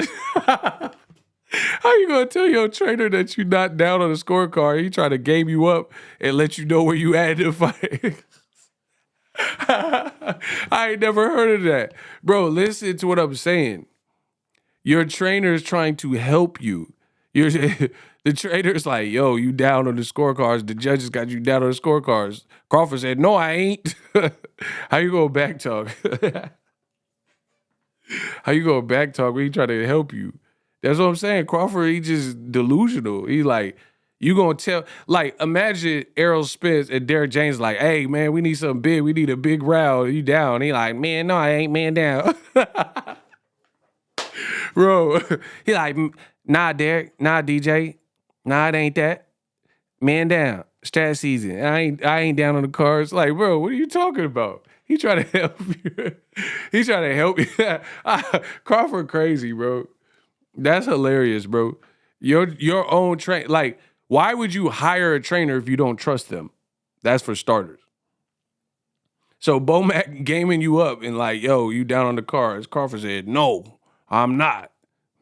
How you gonna tell your trainer that you not down on the scorecard? He trying to game you up and let you know where you at in the fight. I ain't never heard of that. Bro, listen to what I'm saying. Your trainer is trying to help you. The trainer's like, "Yo, you down on the scorecards. The judges got you down on the scorecards." Crawford said, "No, I ain't." How you gonna back talk? How you gonna back talk when he trying to help you? That's what I'm saying. Crawford, he just delusional. He like, you gonna tell, like, imagine Errol Spence and Derrick James like, "Hey, man, we need something big. We need a big round. You down?" He like, "Man, no, I ain't, man, down." Bro, he like, "Nah, Derrick, nah, DJ, nah, it ain't that. Man down. Stat season. I ain't down on the cards." Like, bro, what are you talking about? He trying to help you. He trying to help you. Crawford crazy, bro. That's hilarious, bro. Your own train. Like, why would you hire a trainer if you don't trust them? That's for starters. So Bomac gaming you up and like, "Yo, you down on the cards." Crawford said, "No, I'm not."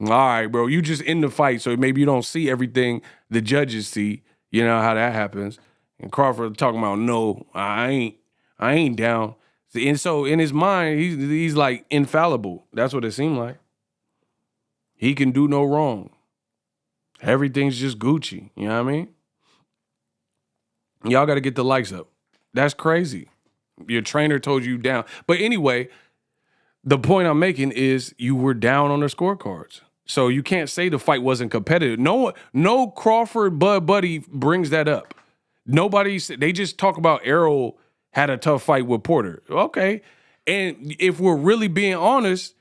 All right, bro. You just in the fight, so maybe you don't see everything the judges see. You know how that happens. And Crawford talking about, "No, I ain't down." And so in his mind, he's like infallible. That's what it seemed like. He can do no wrong. Everything's just Gucci. You know what I mean? Y'all got to get the likes up. That's crazy. Your trainer told you down. But anyway, the point I'm making is you were down on the scorecards. So you can't say the fight wasn't competitive. No Crawford Bud Buddy brings that up. They just talk about Errol had a tough fight with Porter. Okay. And if we're really being honest,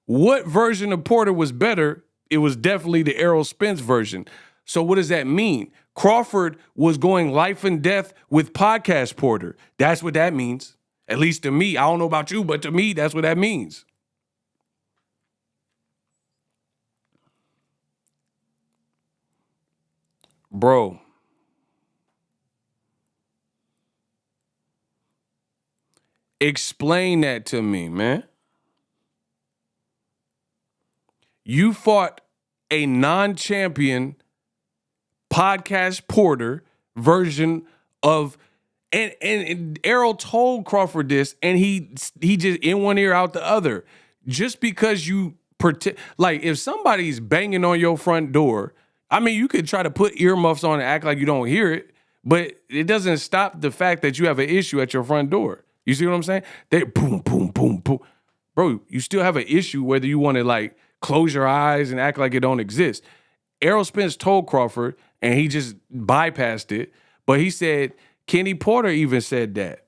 what version of Porter was better? It was definitely the Errol Spence version. So what does that mean? Crawford was going life and death with podcast Porter. That's what that means. At least to me. I don't know about you, but to me, that's what that means. Bro, explain that to me, man. You fought a non-champion podcast Porter version of, and Errol told Crawford this, and he just in one ear out the other. Just because you like if somebody's banging on your front door, I mean, you could try to put earmuffs on and act like you don't hear it, but it doesn't stop the fact that you have an issue at your front door. You see what I'm saying? They boom, boom, boom, boom. Bro, you still have an issue whether you want to like close your eyes and act like it don't exist. Errol Spence told Crawford, and he just bypassed it, but he said, Kenny Porter even said that.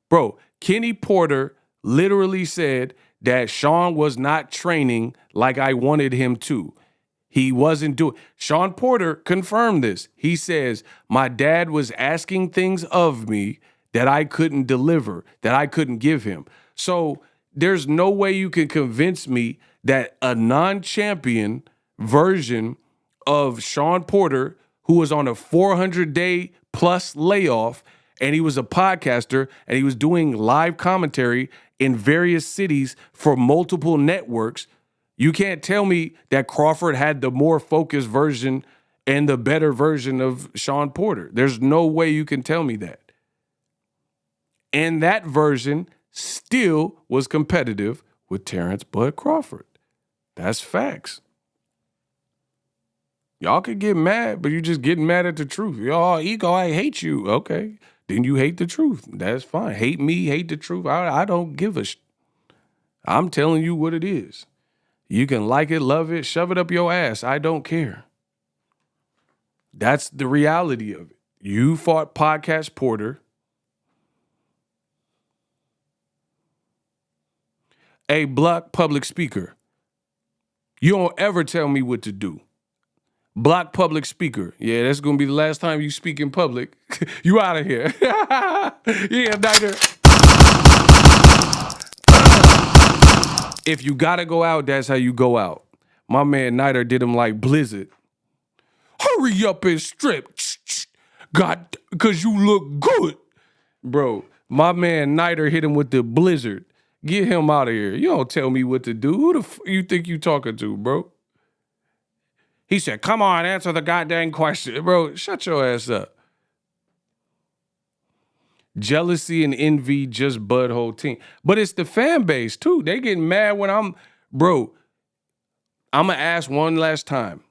Bro, Kenny Porter literally said that Sean was not training like I wanted him to. He wasn't doing. Sean Porter confirmed this. He says, my dad was asking things of me that I couldn't deliver, that I couldn't give him. So there's no way you can convince me that a non-champion version of Sean Porter, who was on a 400-day plus layoff, and he was a podcaster, and he was doing live commentary in various cities for multiple networks. You can't tell me that Crawford had the more focused version and the better version of Sean Porter. There's no way you can tell me that. And that version still was competitive with Terence Bud Crawford. That's facts. Y'all could get mad, but you're just getting mad at the truth. Y'all, ego, I hate you. Okay. Then you hate the truth. That's fine. Hate me, hate the truth. I don't give a I'm telling you what it is. You can like it, love it, shove it up your ass. I don't care. That's the reality of it. You fought Podcast Porter. A black public speaker. You don't ever tell me what to do. Black public speaker. Yeah, that's going to be the last time you speak in public. You out of here. Yeah, Niter. If you got to go out, that's how you go out. My man Niter did him like Blizzard. Hurry up and strip. God, because you look good. Bro, my man Niter hit him with the Blizzard. Get him out of here. You don't tell me what to do. Who the you think you talking to, bro? He said, come on, answer the goddamn question. Bro, shut your ass up. Jealousy and envy just bud whole team. But it's the fan base, too. They getting mad when I'm going to ask one last time.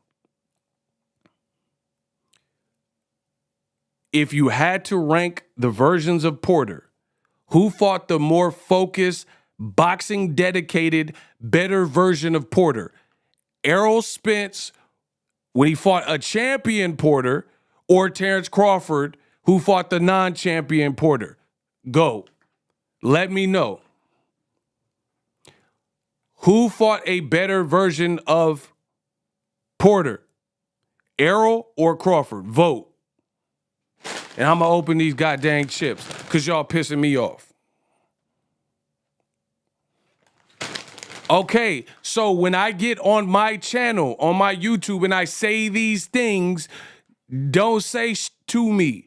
If you had to rank the versions of Porter, who fought the more focused, boxing dedicated, better version of Porter? Errol Spence, when he fought a champion Porter, or Terence Crawford, who fought the non-champion Porter? Go. Let me know. Who fought a better version of Porter? Errol or Crawford? Vote. And I'm going to open these goddamn chips because y'all pissing me off. Okay, so when I get on my channel, on my YouTube, and I say these things, don't say to me,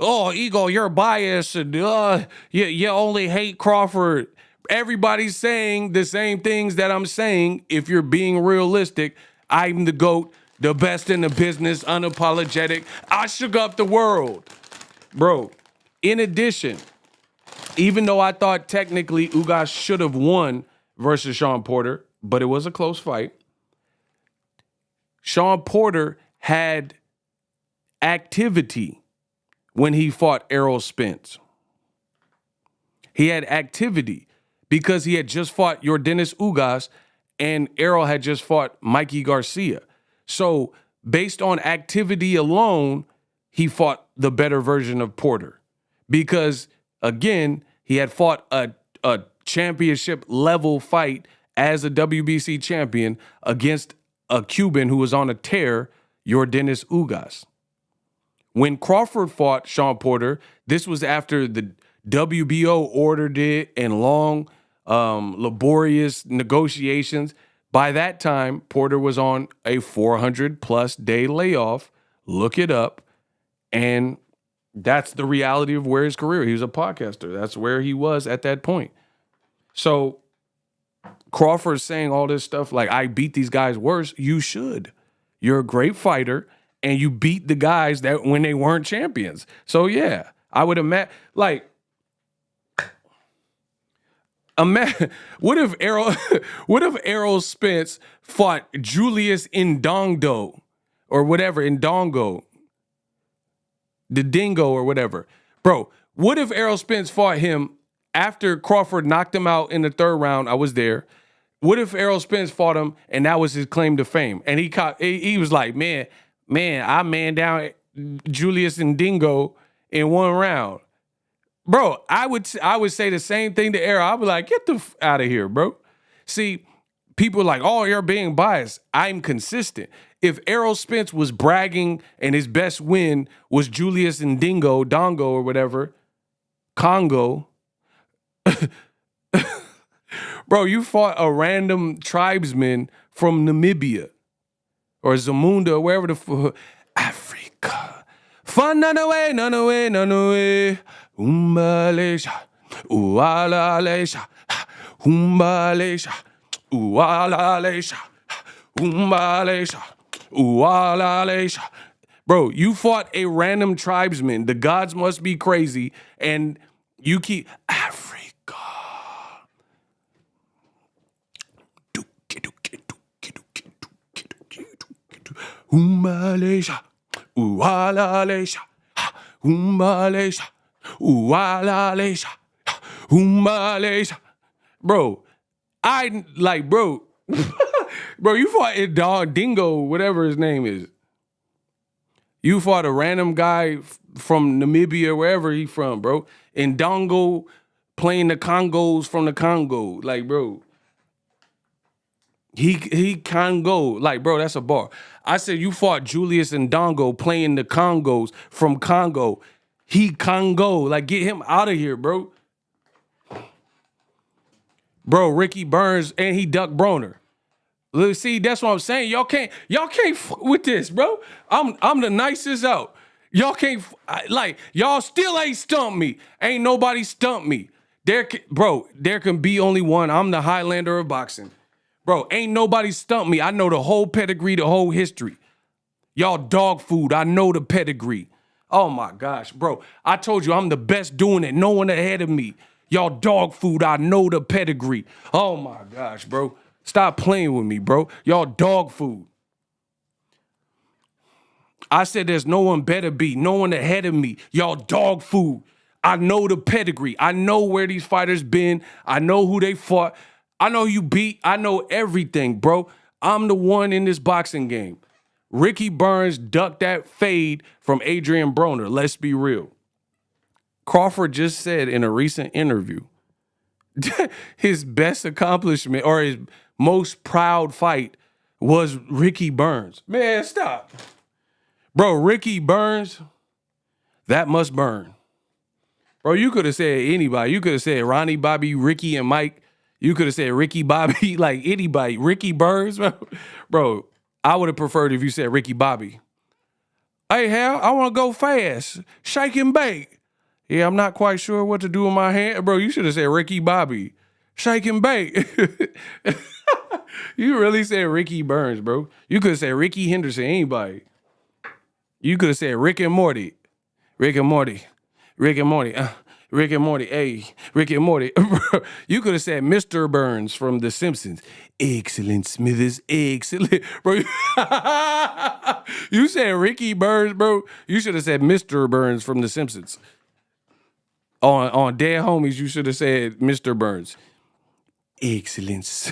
oh, Ego, you're biased, and you only hate Crawford. Everybody's saying the same things that I'm saying. If you're being realistic, I'm the GOAT, the best in the business, unapologetic. I shook up the world. Bro, in addition, even though I thought technically Ugas should have won versus Sean Porter, but it was a close fight, Sean Porter had activity when he fought Errol Spence. He had activity because he had just fought Yordenis Ugas and Errol had just fought Mikey Garcia. So based on activity alone, he fought the better version of Porter because, again, he had fought a championship level fight as a WBC champion against a Cuban who was on a tear, Yordenis Ugas. When Crawford fought Sean Porter, this was after the WBO ordered it and long, laborious negotiations. By that time, Porter was on a 400-plus day layoff. Look it up. And that's the reality of where his career. He was a podcaster. That's where he was at that point. So Crawford's saying all this stuff like, I beat these guys worse. You should. You're a great fighter, and you beat the guys that when they weren't champions. So, yeah, I would imagine, like, What if Errol what if Errol Spence fought Julius Indongo or whatever, Indongo, the dingo or whatever? Bro, what if Errol Spence fought him after Crawford knocked him out in the third round? I was there. What if Errol Spence fought him and that was his claim to fame? And he was like, man, I man down Julius Indongo in one round. Bro, I would say the same thing to Errol. I'd be like, get the out of here, bro. See, people are like, oh, you're being biased. I'm consistent. If Errol Spence was bragging and his best win was Julius Ndingo, Dongo or whatever, Congo, bro, you fought a random tribesman from Namibia or Zamunda, wherever the Africa. Fun none away, none away, none away. Umbalesha, ualalesha, umbalesha, ualalesha, umbalesha, ualalesha. Bro, you fought a random tribesman. The gods must be crazy, and you keep Africa. Umbalesha, ualalesha, umbalesha. Uwalalesha, umalesha. Bro, bro, you fought a dog, Dingo, whatever his name is. You fought a random guy from Namibia, wherever he from, bro. In Dongo, playing the Congos from the Congo. Like, bro, he Congo. Like, bro, that's a bar. I said you fought Julius and Dongo playing the Congos from Congo. He Congo. Like, get him out of here, bro. Bro, Ricky Burns, and he Duck Broner. Look, see, that's what I'm saying. Y'all can't with this, bro. I'm the nicest out. Y'all can't, y'all still ain't stumped me. Ain't nobody stumped me. There can be only one. I'm the Highlander of boxing. Bro, ain't nobody stumped me. I know the whole pedigree, the whole history. Y'all dog food. I know the pedigree. Oh my gosh, bro. I told you I'm the best doing it. No one ahead of me. Y'all dog food. I know the pedigree. Oh my gosh, bro. Stop playing with me, bro. Y'all dog food. I said there's no one better be. No one ahead of me. Y'all dog food. I know the pedigree. I know where these fighters been. I know who they fought. I know you beat. I know everything, bro. I'm the one in this boxing game. Ricky Burns ducked that fade from Adrian Broner. Let's be real. Crawford just said in a recent interview, his best accomplishment or his most proud fight was Ricky Burns. Man, stop. Bro, Ricky Burns, that must burn. Bro, you could have said anybody. You could have said Ronnie, Bobby, Ricky, and Mike. You could have said Ricky, Bobby, like anybody. Ricky Burns, bro. I would have preferred if you said Ricky Bobby. Hey, Hal, I want to go fast. Shake and bake. Yeah, I'm not quite sure what to do with my hand. Bro, you should have said Ricky Bobby. Shake and bake. You really said Ricky Burns, bro. You could have said Ricky Henderson, anybody. You could have said Rick and Morty. Rick and Morty. Rick and Morty. Rick and Morty. Hey, Rick and Morty. You could have said Mr. Burns from The Simpsons. Excellent, Smithers. Excellent. Bro, you said Ricky Burns, bro. You should have said Mr. Burns from The Simpsons. On Dead Homies, you should have said Mr. Burns. Excellence.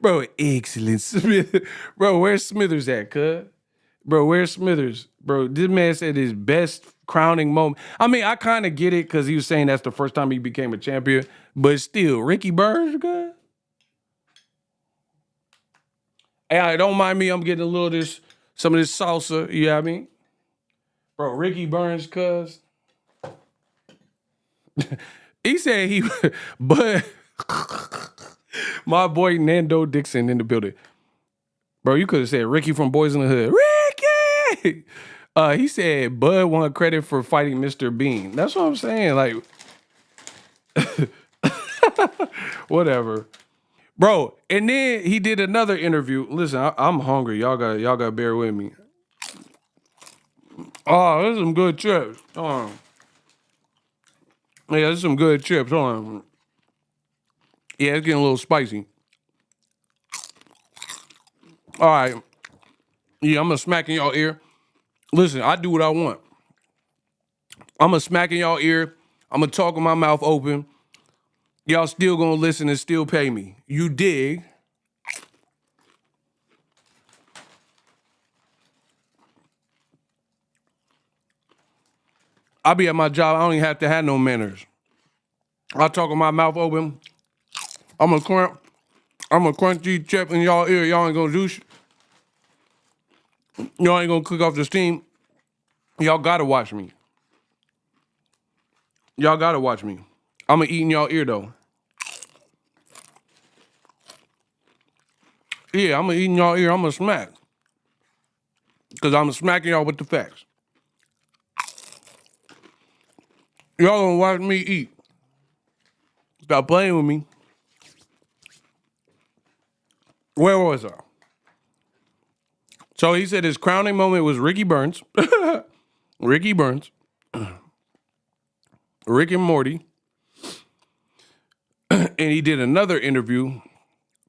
Bro, excellence. Bro, where's Smithers at, cuz? Bro, where's Smithers? Bro, this man said his best crowning moment. I mean, I kind of get it because he was saying that's the first time he became a champion. But still, Ricky Burns, cuz? Hey, don't mind me. I'm getting a little of this, some of this salsa. You know what I mean? Bro, Ricky Burns, cuz. He said he, but my boy Nando Dixon in the building. Bro, you could have said Ricky from Boys in the Hood. Ricky! He said Bud won credit for fighting Mr. Bean. That's what I'm saying. Like, whatever. Bro, and then he did another interview. Listen, I'm hungry. Y'all gotta bear with me. Oh, this is some good chips. Hold on. Yeah, this is some good chips. Hold on. Yeah, it's getting a little spicy. All right. Yeah, I'm gonna smack in y'all ear. Listen, I do what I want. I'm gonna smack in y'all ear. I'm gonna talk with my mouth open. Y'all still gonna listen and still pay me. You dig? I be at my job. I don't even have to have no manners. I talk with my mouth open. I'm gonna crunch these chips in y'all ear. Y'all ain't gonna do y'all ain't gonna cook off the steam. Y'all gotta watch me. Y'all gotta watch me. I'm gonna eat in y'all ear though. Yeah, I'm gonna eat in y'all ear. I'm gonna smack. Cause I'm smacking y'all with the facts. Y'all gonna watch me eat. Stop playing with me. Where was I? So he said his crowning moment was Ricky Burns. Ricky Burns. Rick and Morty. And he did another interview.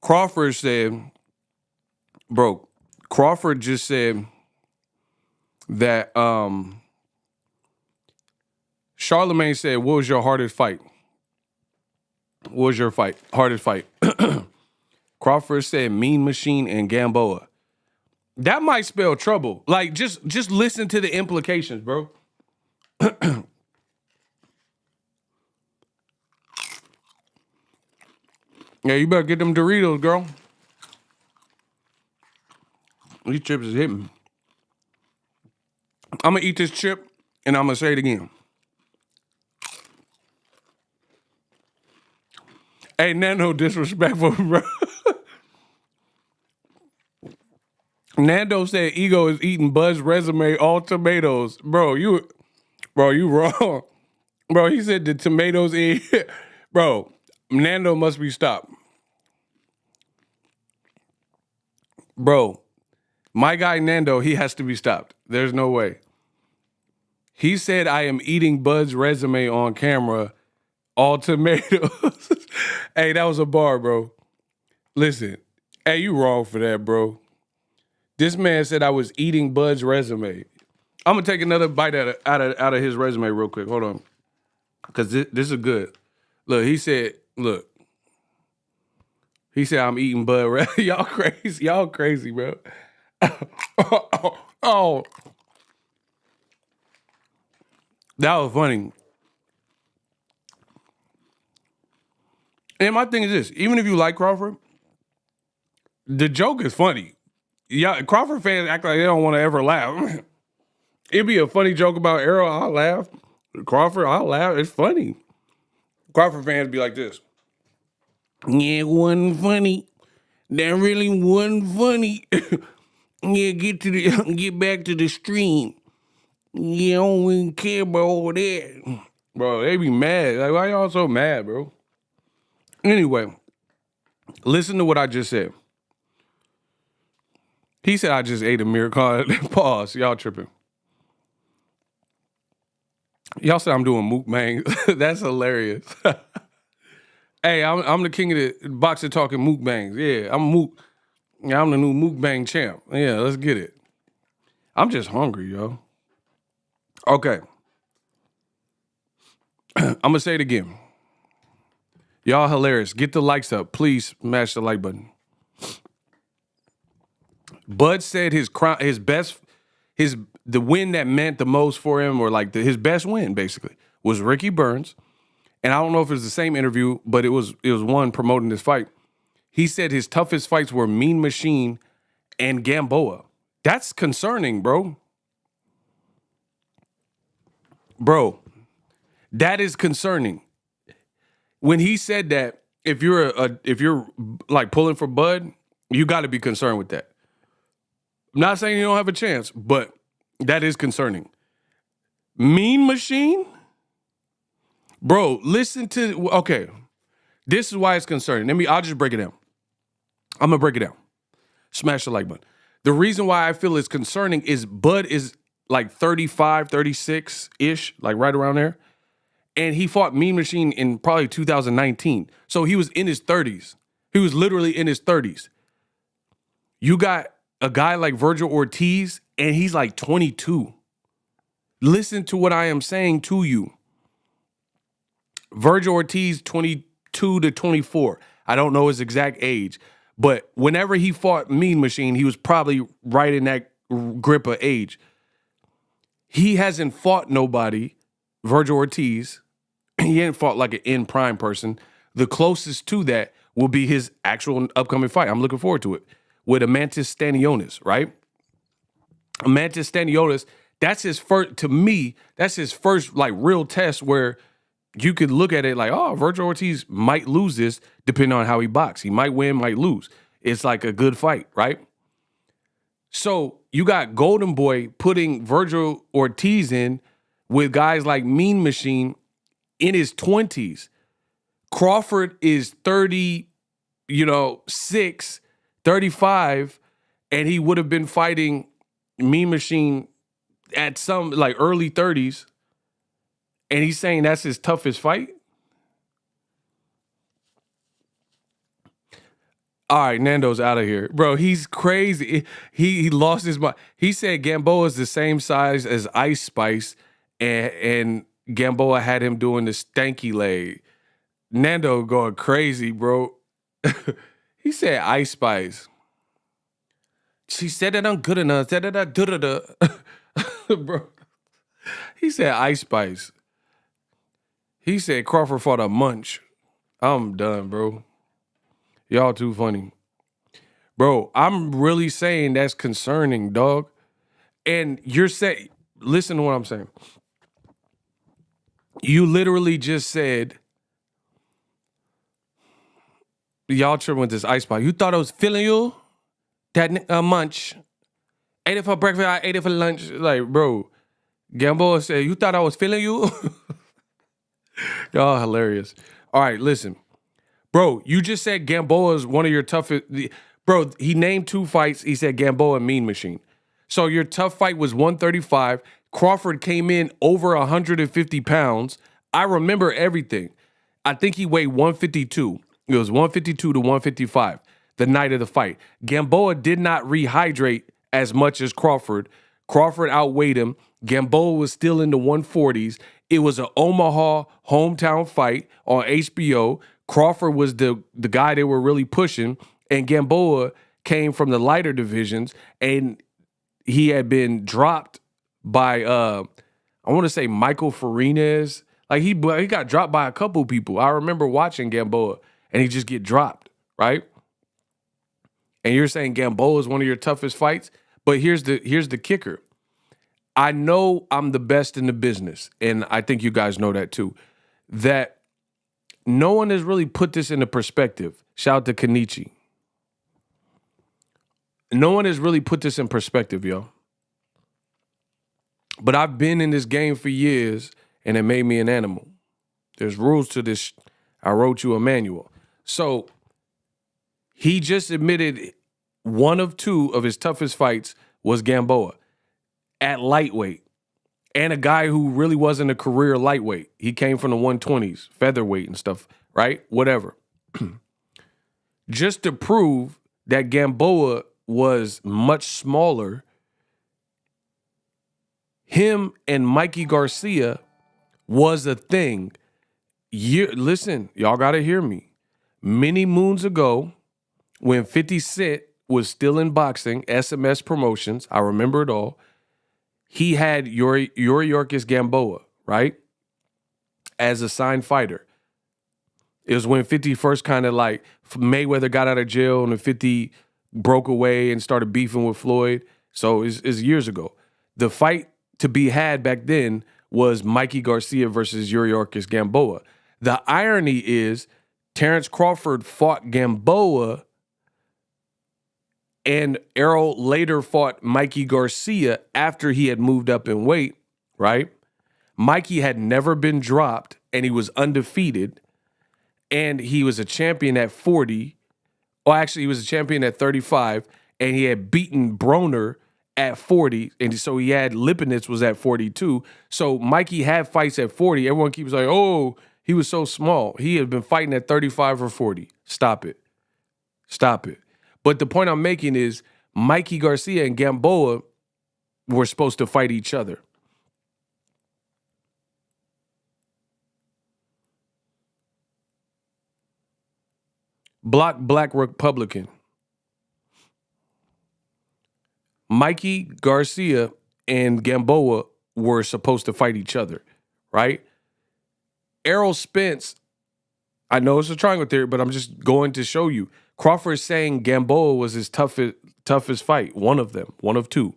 Crawford said, bro, Crawford just said that Charlemagne said, what was your hardest fight? What was your hardest fight? Crawford said Mean Machine and Gamboa. That might spell trouble. Like, just listen to the implications, bro. Yeah, you better get them Doritos, girl. These chips is hitting. I'm gonna eat this chip and I'm gonna say it again. Ain't that no disrespectful, bro? Nando said Ego is eating Bud's resume, all tomatoes. Bro, you wrong. Bro, he said the tomatoes in. Bro, Nando must be stopped. Bro, my guy Nando, he has to be stopped. There's no way. He said I am eating Bud's resume on camera, all tomatoes. Hey, that was a bar, bro. Listen, hey, you wrong for that, bro. This man said I was eating Bud's resume. I'm gonna take another bite out of his resume real quick. Hold on, cause this is good. Look, he said I'm eating Bud. Y'all crazy, bro. Oh, that was funny. And my thing is this: even if you like Crawford, the joke is funny. Yeah, Crawford fans act like they don't want to ever laugh. It'd be a funny joke about Errol, I'll laugh. Crawford, I'll laugh. It's funny. Crawford fans be like this. Yeah, it wasn't funny. That really wasn't funny. Yeah, get back to the stream. Yeah, I don't even care about all that. Bro, they be mad. Like, why y'all so mad, bro? Anyway, listen to what I just said. He said I just ate a miracle. Pause. Y'all tripping. Y'all said I'm doing mukbangs. That's hilarious. Hey, I'm the king of the boxing talking mukbangs. Yeah, I'm the new mukbang champ. Yeah, let's get it. I'm just hungry, yo. Okay. I'm gonna say it again. Y'all hilarious. Get the likes up. Please smash the like button. Bud said the win that meant the most for him, or like his best win basically, was Ricky Burns. And I don't know if it was the same interview, but it was one promoting this fight. He said his toughest fights were Mean Machine and Gamboa. That's concerning, bro. Bro, that is concerning. When he said that, if you're like pulling for Bud, you got to be concerned with that. I'm not saying you don't have a chance, but that is concerning. Mean Machine? Bro, listen to, okay. This is why it's concerning. I'll just break it down. I'm going to break it down. Smash the like button. The reason why I feel it's concerning is Bud is like 35, 36-ish, like right around there. And he fought Mean Machine in probably 2019. So he was in his 30s. He was literally in his 30s. You got a guy like Virgil Ortiz, and he's like 22. Listen to what I am saying to you. Virgil Ortiz, 22 to 24. I don't know his exact age, but whenever he fought Mean Machine, he was probably right in that grip of age. He hasn't fought nobody, Virgil Ortiz. He ain't fought like an in-prime person. The closest to that will be his actual upcoming fight. I'm looking forward to it. With Amantis Stanionis, right? Amantis Stanionis, that's his first, to me, that's his first like real test where you could look at it like, oh, Virgil Ortiz might lose this depending on how he boxes. He might win, might lose. It's like a good fight, right? So you got Golden Boy putting Virgil Ortiz in with guys like Mean Machine in his 20s. Crawford is 30, 6, 35, and he would have been fighting Mean Machine at some like early 30s. And he's saying that's his toughest fight? All right, Nando's out of here. Bro, he's crazy. He lost his mind. He said Gamboa is the same size as Ice Spice, and Gamboa had him doing the stanky leg. Nando going crazy, bro. He said Ice Spice. She said that I'm good enough. Bro. He said Ice Spice. He said Crawford fought a munch. I'm done, bro. Y'all too funny. Bro, I'm really saying that's concerning, dog. And you're saying, listen to what I'm saying. You literally just said, y'all tripping with this Ice Spice. You thought I was feeling you? That munch. Ate it for breakfast, I ate it for lunch. Like, bro, Gamboa said, you thought I was feeling you? Y'all hilarious. All right, listen. Bro, you just said Gamboa is one of your toughest. Bro, he named 2 fights. He said Gamboa and Mean Machine. So your tough fight was 135. Crawford came in over 150 pounds. I remember everything. I think he weighed 152. It was 152 to 155 the night of the fight. Gamboa did not rehydrate as much as Crawford. Crawford outweighed him. Gamboa was still in the 140s. It was an Omaha hometown fight on HBO. Crawford was the guy they were really pushing, and Gamboa came from the lighter divisions, and he had been dropped by, I want to say Michael Farinez. Like, he got dropped by a couple people. I remember watching Gamboa, and he just get dropped, right? And you're saying Gamboa is one of your toughest fights? But here's the kicker. I know I'm the best in the business, and I think you guys know that too, that no one has really put this into perspective. Shout out to Kenichi. No one has really put this in perspective, yo. But I've been in this game for years, and it made me an animal. There's rules to this. I wrote you a manual. So he just admitted one of 2 of his toughest fights was Gamboa at lightweight, and a guy who really wasn't a career lightweight. He came from the 120s, featherweight and stuff, right? Whatever. Just to prove that Gamboa was much smaller, him and Mikey Garcia was a thing. Listen, y'all got to hear me. Many moons ago, when 50 Cent was still in boxing, SMS Promotions, I remember it all, he had Yuriorkis Gamboa, right, as a signed fighter. It was when 50 first kind of like, Mayweather got out of jail and 50 broke away and started beefing with Floyd. So it's years ago. The fight to be had back then was Mikey Garcia versus Yuriorkis Gamboa. The irony is Terence Crawford fought Gamboa, and Errol later fought Mikey Garcia after he had moved up in weight, right? Mikey had never been dropped, and he was undefeated, and he was a champion at 40. Well, actually, he was a champion at 35, and he had beaten Broner at 40, and so he had Lipinets was at 42. So Mikey had fights at 40. Everyone keeps like, oh, he was so small. He had been fighting at 35 or 40. Stop it. Stop it. But the point I'm making is Mikey Garcia and Gamboa were supposed to fight each other. Black Republican. Mikey Garcia and Gamboa were supposed to fight each other, right? Errol Spence, I know it's a triangle theory, but I'm just going to show you. Crawford is saying Gamboa was his toughest fight, one of them, one of two.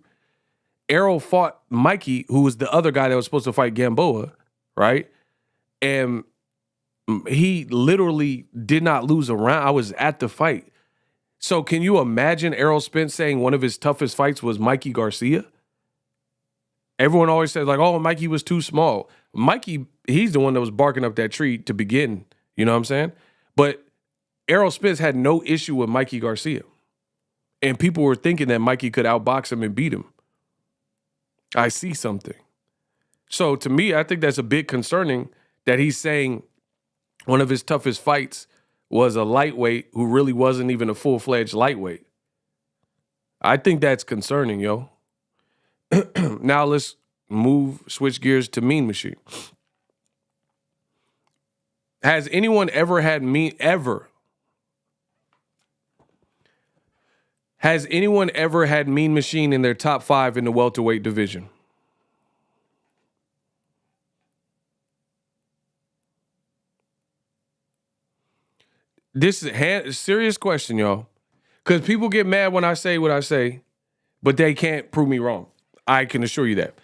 Errol fought Mikey, who was the other guy that was supposed to fight Gamboa, right? And he literally did not lose a round. I was at the fight. So can you imagine Errol Spence saying one of his toughest fights was Mikey Garcia? Everyone always says, like, oh, Mikey was too small. Mikey, he's the one that was barking up that tree to begin. You know what I'm saying? But Errol Spence had no issue with Mikey Garcia. And people were thinking that Mikey could outbox him and beat him. I see something. So to me, I think that's a bit concerning that he's saying one of his toughest fights was a lightweight who really wasn't even a full-fledged lightweight. I think that's concerning, yo. Now let's switch gears to Mean Machine. Has anyone ever had Mean Machine in their top 5 in the welterweight division? This is a serious question, y'all. Because people get mad when I say what I say, but they can't prove me wrong. I can assure you that.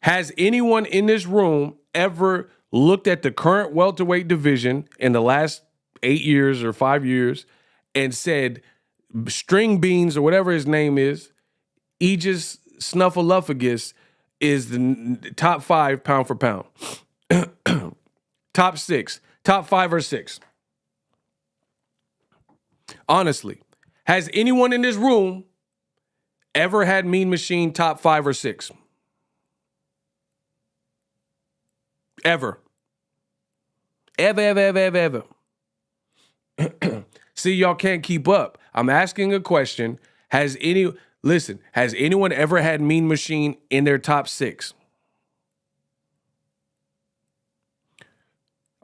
Has anyone in this room ever looked at the current welterweight division in the last 8 years or 5 years and said, String Beans or whatever his name is, Aegis Snuffleupagus is the top 5 pound for pound? Top 6, top 5 or 6? Honestly, has anyone in this room ever had Mean Machine top 5 or 6? Ever. Ever. See, y'all can't keep up. I'm asking a question. Has anyone ever had Mean Machine in their top 6?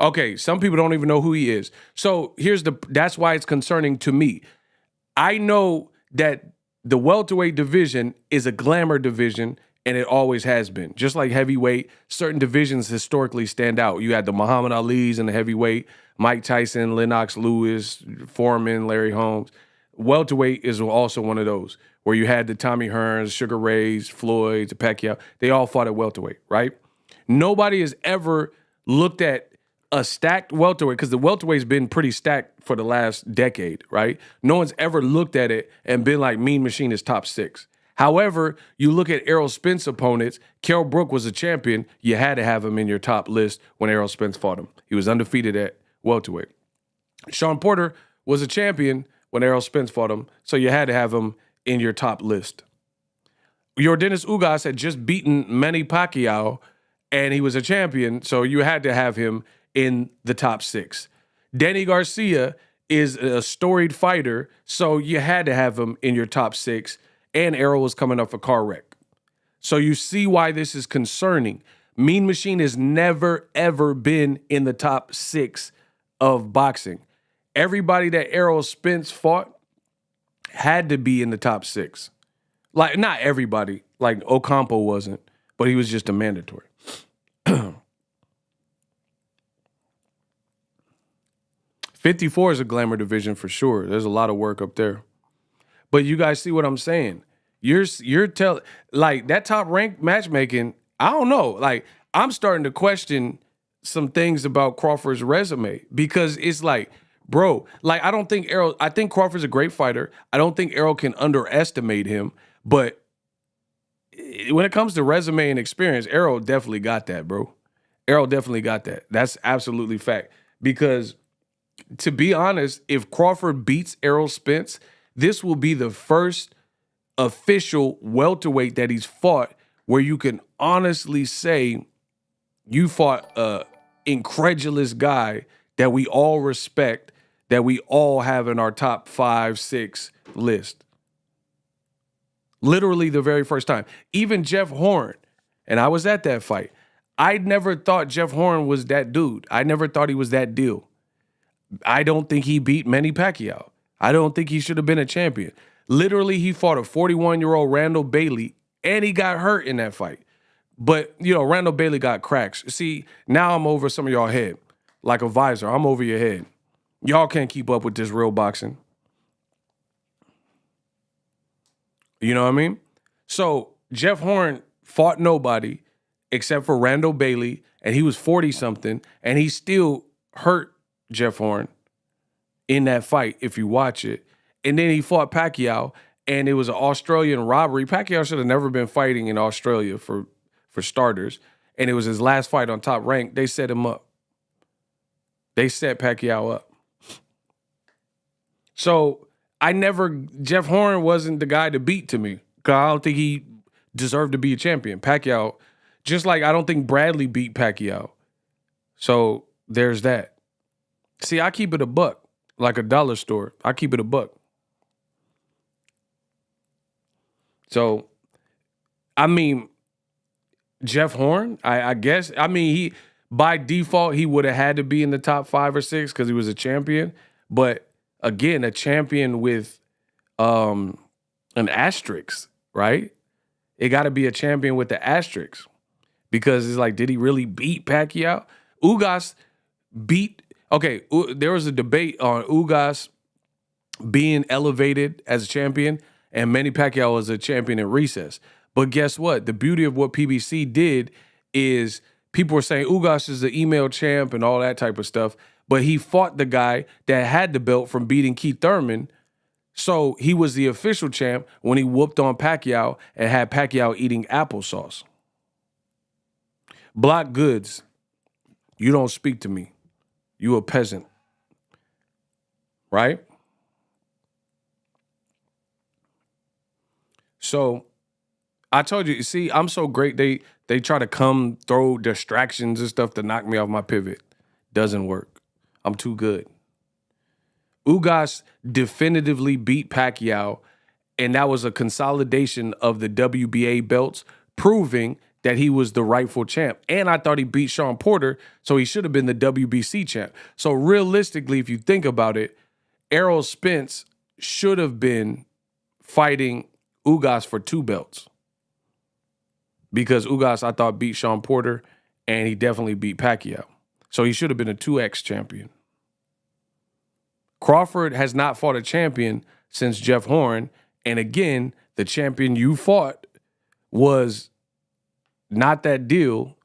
Okay, some people don't even know who he is. So that's why it's concerning to me. I know that the welterweight division is a glamour division, and it always has been. Just like heavyweight, certain divisions historically stand out. You had the Muhammad Ali's in the heavyweight, Mike Tyson, Lennox Lewis, Foreman, Larry Holmes. Welterweight is also one of those, where you had the Tommy Hearns, Sugar Rays, Floyd, Pacquiao. They all fought at welterweight, right? Nobody has ever looked at a stacked welterweight, because the welterweight's been pretty stacked for the last decade, right? No one's ever looked at it and been like, Mean Machine is top 6. However, you look at Errol Spence opponents, Kell Brook was a champion. You had to have him in your top list when Errol Spence fought him. He was undefeated at welterweight. Sean Porter was a champion when Errol Spence fought him, so you had to have him in your top list. Yordenis Ugas had just beaten Manny Pacquiao, and he was a champion, so you had to have him in the top 6. Danny Garcia is a storied fighter, so you had to have him in your top 6, and Errol was coming off a car wreck. So you see why this is concerning. Mean Machine has never, ever been in the top 6 of boxing. Everybody that Errol Spence fought had to be in the top 6. Like, not everybody. Like, Ocampo wasn't, but he was just a mandatory. 54 is a glamour division for sure. There's a lot of work up there. But you guys see what I'm saying? You're telling, like, that top ranked matchmaking, I don't know. Like, I'm starting to question some things about Crawford's resume, because it's like, bro, like, I think Crawford's a great fighter. I don't think Errol can underestimate him, but when it comes to resume and experience, Errol definitely got that, bro. Errol definitely got that. That's absolutely fact. Because to be honest, if Crawford beats Errol Spence, this will be the first official welterweight that he's fought where you can honestly say you fought a incredulous guy that we all respect, that we all have in our top 5, 6 list. Literally the very first time. Even Jeff Horn, and I was at that fight. I never thought Jeff Horn was that dude. I never thought he was that deal. I don't think he beat Manny Pacquiao. I don't think he should have been a champion. Literally, he fought a 41-year-old Randall Bailey, and he got hurt in that fight. But, Randall Bailey got cracks. See, now I'm over some of y'all head. Like a visor, I'm over your head. Y'all can't keep up with this real boxing. You know what I mean? So Jeff Horn fought nobody except for Randall Bailey, and he was 40-something, and he still hurt Jeff Horn in that fight, if you watch it. And then he fought Pacquiao, and it was an Australian robbery. Pacquiao should have never been fighting in Australia for starters, and it was his last fight on Top Rank. They set him up. They set Pacquiao up. So Jeff Horn wasn't the guy to beat to me, because I don't think he deserved to be a champion. Pacquiao, just like I don't think Bradley beat Pacquiao. So there's that. See, I keep it a buck, like a dollar store. I keep it a buck. So, I mean, Jeff Horn, I guess, he by default, he would have had to be in the top 5 or 6 because he was a champion. But again, a champion with an asterisk, right? It got to be a champion with the asterisk, because it's like, did he really beat Pacquiao? Ugas beat. Okay, there was a debate on Ugas being elevated as a champion, and Manny Pacquiao was a champion in recess. But guess what? The beauty of what PBC did is people were saying Ugas is the email champ and all that type of stuff, but he fought the guy that had the belt from beating Keith Thurman. So he was the official champ when he whooped on Pacquiao and had Pacquiao eating applesauce. Block Goods, you don't speak to me. You a peasant. Right? So I told you, see, I'm so great. They try to come throw distractions and stuff to knock me off my pivot. Doesn't work. I'm too good. Ugas definitively beat Pacquiao, and that was a consolidation of the WBA belts, proving that he was the rightful champ. And I thought he beat Sean Porter, so he should have been the WBC champ. So realistically, if you think about it, Errol Spence should have been fighting Ugas for 2 belts, because Ugas, I thought, beat Sean Porter, and he definitely beat Pacquiao. So he should have been a 2X champion. Crawford has not fought a champion since Jeff Horn, and again, the champion you fought was not that deal,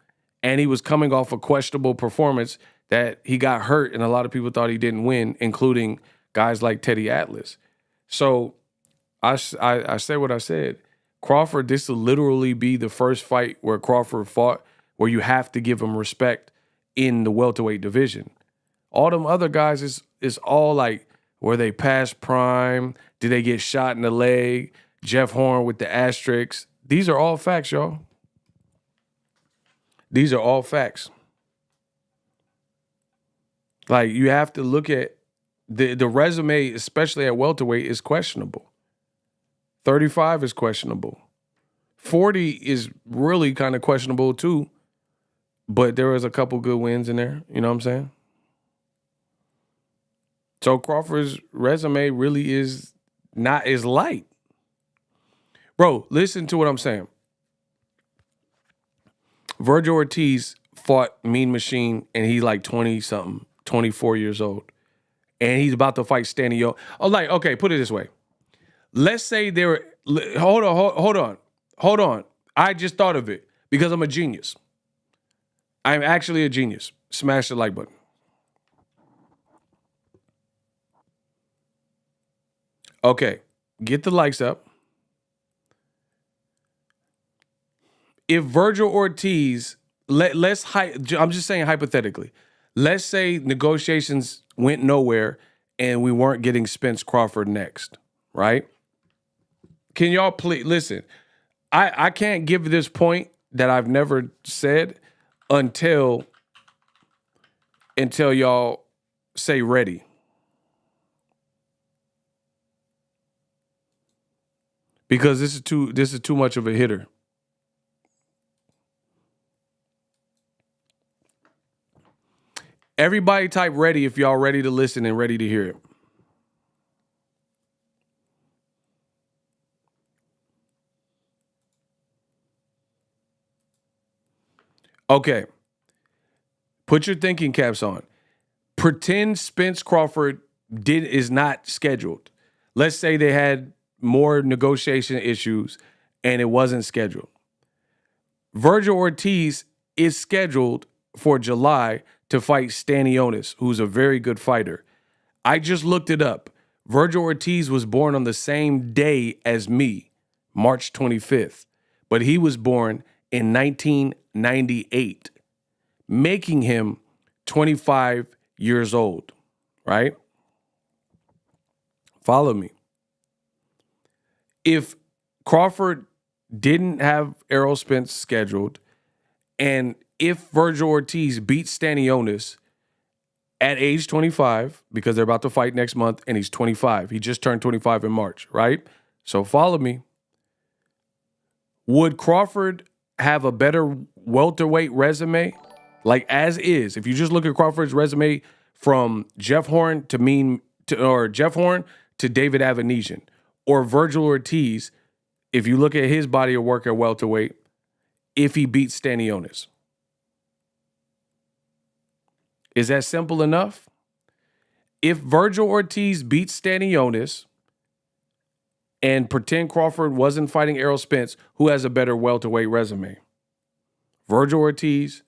and he was coming off a questionable performance that he got hurt, and a lot of people thought he didn't win, including guys like Teddy Atlas. So I said what I said. Crawford, this will literally be the first fight where Crawford fought where you have to give him respect in the welterweight division. All them other guys is all like, were they past prime? Did they get shot in the leg? Jeff Horn with the asterisks. These are all facts, y'all. These are all facts. Like, you have to look at the resume, especially at welterweight, is questionable. 35 is questionable. 40 is really kind of questionable too, but there was a couple good wins in there. You know what I'm saying? So Crawford's resume really is not as light. Bro, listen to what I'm saying. Virgil Ortiz fought Mean Machine, and he's like 20-something, 24 years old. And he's about to fight Stanley Yo. Oh, like, okay, put it this way. Let's say they were, hold on. I just thought of it because I'm a genius. I'm actually a genius. Smash the like button. Okay, get the likes up. If Virgil Ortiz, I'm just saying hypothetically, let's say negotiations went nowhere and we weren't getting Spence Crawford next, right? can y'all please listen? I can't give this point that I've never said until y'all say ready. Because this is too much of a hitter. Everybody type ready if y'all ready to listen and ready to hear it. Okay. Put your thinking caps on. Pretend Spence Crawford is not scheduled. Let's say they had more negotiation issues and it wasn't scheduled. Virgil Ortiz is scheduled for July to fight Stanionis, who's a very good fighter. I just looked it up. Virgil Ortiz was born on the same day as me, March 25th, but he was born in 1998, making him 25 years old, right? Follow me. If Crawford didn't have Errol Spence scheduled, and if Virgil Ortiz beats Stanionis at age 25, because they're about to fight next month, and he's 25. He just turned 25 in March, right? So follow me. Would Crawford have a better welterweight resume? Like as is, if you just look at Crawford's resume from Jeff Horn to David Avanesian, or Virgil Ortiz, if you look at his body of work at welterweight, if he beats Stanionis. Is that simple enough? If Virgil Ortiz beats Stanionis and pretend Crawford wasn't fighting Errol Spence, who has a better welterweight resume? Virgil Ortiz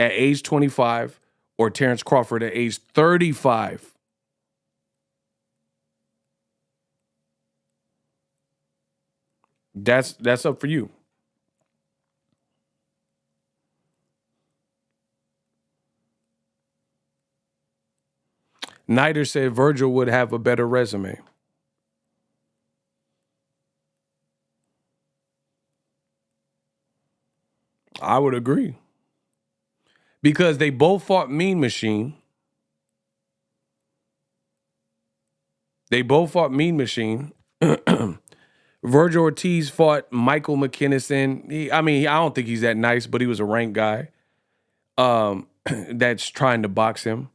at age 25 or Terence Crawford at age 35? That's up for you. Nider said Virgil would have a better resume. I would agree. Because they both fought Mean Machine. They both fought Mean Machine. Virgil Ortiz fought Michael McKinnison. I don't think he's that nice, but he was a ranked guy that's trying to box him.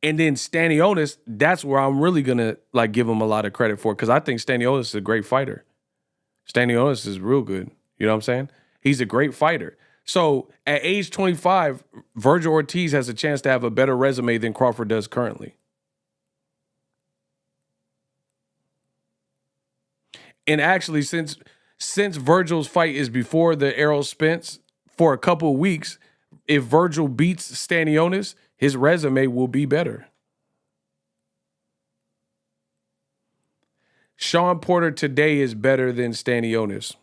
And then Stanionis, that's where I'm really gonna like give him a lot of credit for, because I think Stanionis is a great fighter. Stanionis is real good. You know what I'm saying? He's a great fighter. So at age 25, Virgil Ortiz has a chance to have a better resume than Crawford does currently. And actually, since Virgil's fight is before the Errol Spence, for a couple of weeks, if Virgil beats Stanionis, his resume will be better. Sean Porter today is better than Stanionis.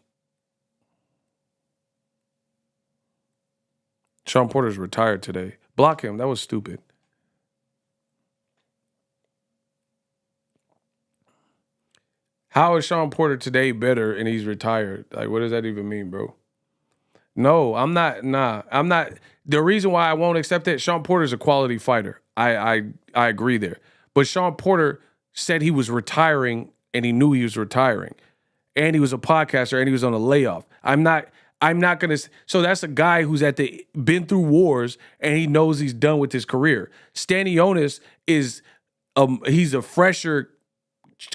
Sean Porter's retired today. Block him. That was stupid. How is Sean Porter today better and he's retired? Like, what does that even mean, bro? No, I'm not. Nah, I'm not. The reason why I won't accept it, Sean Porter's a quality fighter. I agree there. But Sean Porter said he was retiring and he knew he was retiring. And he was a podcaster and he was on a layoff. I'm not gonna. So that's a guy who's been through wars and he knows he's done with his career. Stanionis is he's a fresher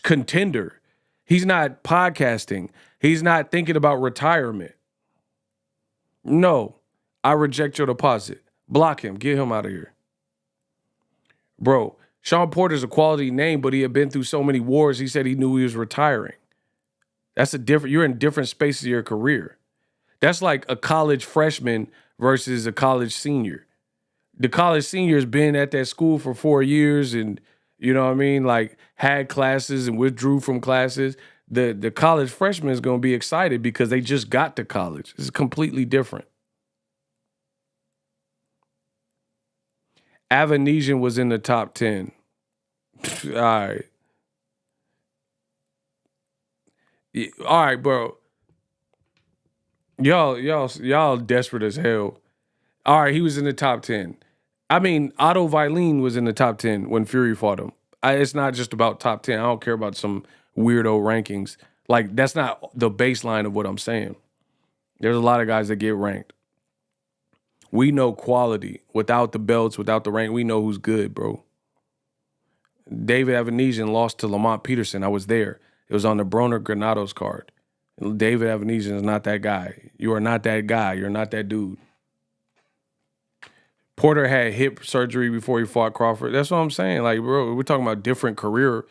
contender. He's not podcasting. He's not thinking about retirement. No, I reject your deposit. Block him. Get him out of here. Bro, Sean Porter's a quality name, but he had been through so many wars, he said he knew he was retiring. You're in different spaces of your career. That's like a college freshman versus a college senior. The college senior's been at that school for 4 years and, you know what I mean, like had classes and withdrew from classes. The college freshman is going to be excited because they just got to college. It's completely different. Avanesian was in the top 10. All right. All right, bro. Y'all desperate as hell. All right, he was in the top 10. I mean, Otto Vilene was in the top 10 when Fury fought him. It's not just about top 10. I don't care about some weirdo rankings. Like, that's not the baseline of what I'm saying. There's a lot of guys that get ranked. We know quality. Without the belts, without the rank, we know who's good, bro. David Avanesian lost to Lamont Peterson. I was there. It was on the Broner Granados card. David Avanesian is not that guy. You are not that guy. You're not that dude. Porter had hip surgery before he fought Crawford. That's what I'm saying. Like, bro, we're talking about different career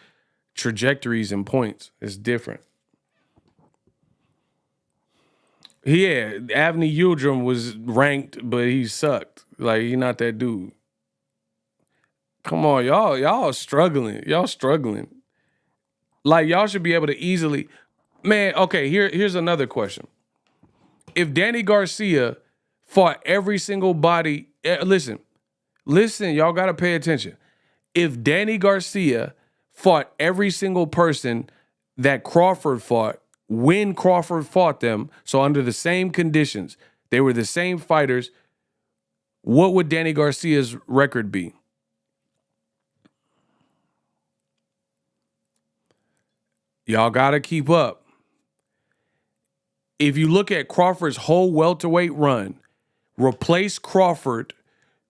trajectories and points. It's different. Yeah, Avni Yildirim was ranked, but he sucked. Like, he's not that dude. Come on, y'all struggling. Y'all struggling. Like, y'all should be able to easily. Man, okay, here's another question. If Danny Garcia fought every single body, listen, y'all got to pay attention. If Danny Garcia fought every single person that Crawford fought, when Crawford fought them, so under the same conditions, they were the same fighters, what would Danny Garcia's record be? Y'all got to keep up. If you look at Crawford's whole welterweight run, replace Crawford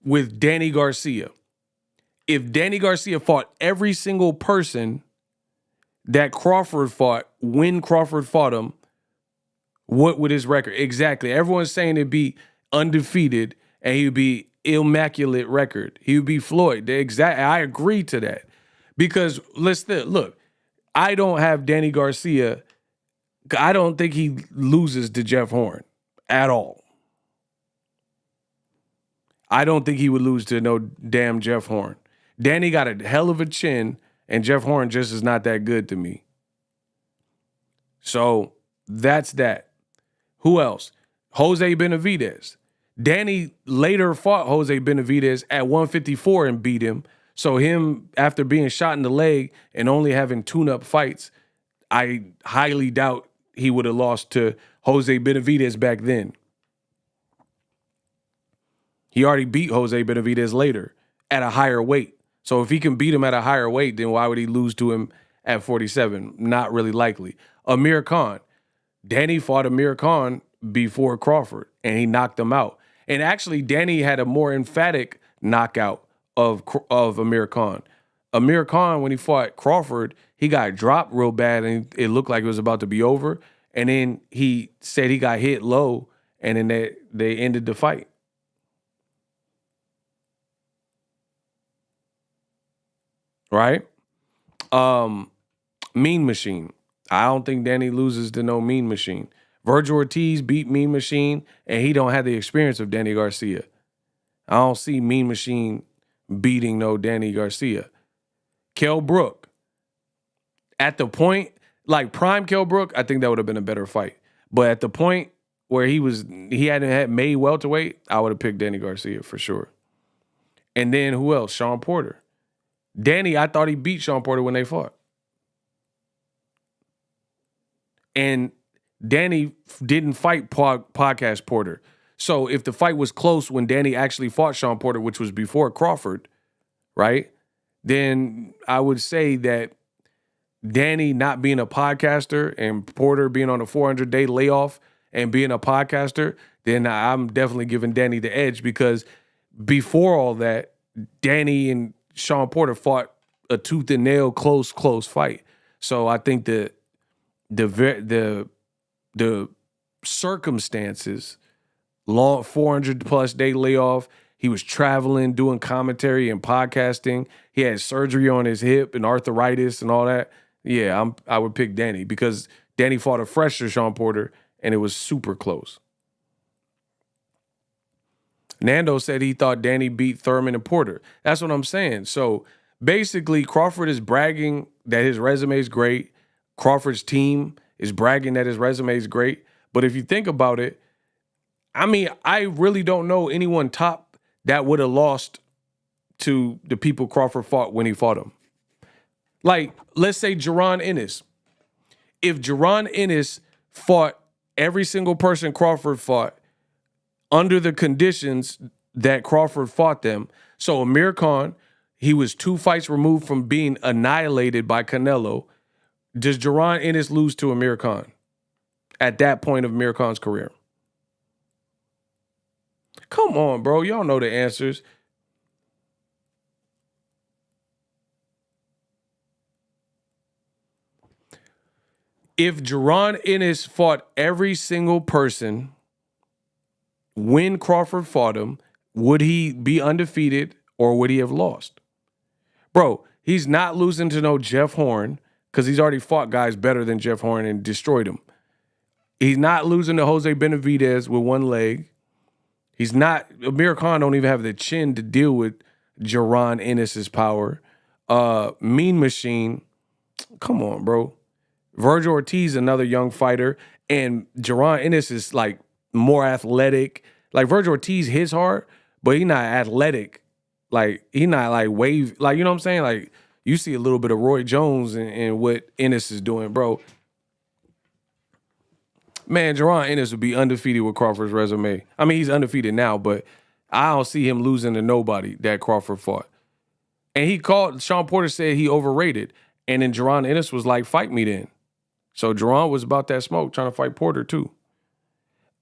with Danny Garcia. If Danny Garcia fought every single person that Crawford fought when Crawford fought him, what would his record? Exactly. Everyone's saying it'd be undefeated and he'd be immaculate record. He would be Floyd. I agree to that. Because look, I don't have Danny Garcia. I don't think he loses to Jeff Horn at all. I don't think he would lose to no damn Jeff Horn. Danny got a hell of a chin, and Jeff Horn just is not that good to me. So that's that. Who else? Jose Benavidez. Danny later fought Jose Benavidez at 154 and beat him. So him, after being shot in the leg and only having tune-up fights, I highly doubt he would have lost to Jose Benavidez back then. He already beat Jose Benavidez later at a higher weight. So if he can beat him at a higher weight, then why would he lose to him at 47? Not really likely. Amir Khan. Danny fought Amir Khan before Crawford, and he knocked him out. And actually, Danny had a more emphatic knockout of Amir Khan. Amir Khan, when he fought Crawford, he got dropped real bad, and it looked like it was about to be over. And then he said he got hit low, and then they ended the fight. Right? Mean Machine. I don't think Danny loses to no Mean Machine. Virgil Ortiz beat Mean Machine, and he don't have the experience of Danny Garcia. I don't see Mean Machine beating no Danny Garcia. Kell Brook. At the point, like prime Kell Brook, I think that would have been a better fight. But at the point where he hadn't had made welterweight, I would have picked Danny Garcia for sure. And then who else? Sean Porter. Danny, I thought he beat Sean Porter when they fought. And Danny didn't fight Podcast Porter. So if the fight was close when Danny actually fought Sean Porter, which was before Crawford, right? Then I would say that Danny not being a podcaster and Porter being on a 400-day layoff and being a podcaster, then I'm definitely giving Danny the edge because before all that, Danny and Sean Porter fought a tooth and nail close fight. So I think the circumstances, long 400+ day layoff, he was traveling, doing commentary and podcasting. He had surgery on his hip and arthritis and all that. Yeah, I would pick Danny because Danny fought a fresher Sean Porter and it was super close. Nando said he thought Danny beat Thurman and Porter. That's what I'm saying. So basically, Crawford is bragging that his resume is great. Crawford's team is bragging that his resume is great. But if you think about it, I mean, I really don't know anyone top that would have lost to the people Crawford fought when he fought him. Like, let's say Jaron Ennis. If Jaron Ennis fought every single person Crawford fought under the conditions that Crawford fought them, so Amir Khan, he was 2 fights removed from being annihilated by Canelo. Does Jaron Ennis lose to Amir Khan at that point of Amir Khan's career? Come on, bro. Y'all know the answers. If Jaron Ennis fought every single person when Crawford fought him, would he be undefeated or would he have lost? Bro, he's not losing to no Jeff Horn because he's already fought guys better than Jeff Horn and destroyed him. He's not losing to Jose Benavidez with one leg. He's not, Amir Khan don't even have the chin to deal with Jaron Ennis's power. Mean Machine, come on, bro. Virgil Ortiz, another young fighter, and Jaron Ennis is like more athletic. Like Virgil Ortiz hits hard, but he's not athletic. Like he not like wave, like you know what I'm saying? Like you see a little bit of Roy Jones in what Ennis is doing, bro. Man, Jaron Ennis would be undefeated with Crawford's resume. I mean, he's undefeated now, but I don't see him losing to nobody that Crawford fought. And Sean Porter said he overrated. And then Jaron Ennis was like, fight me then. So Jaron was about that smoke, trying to fight Porter too.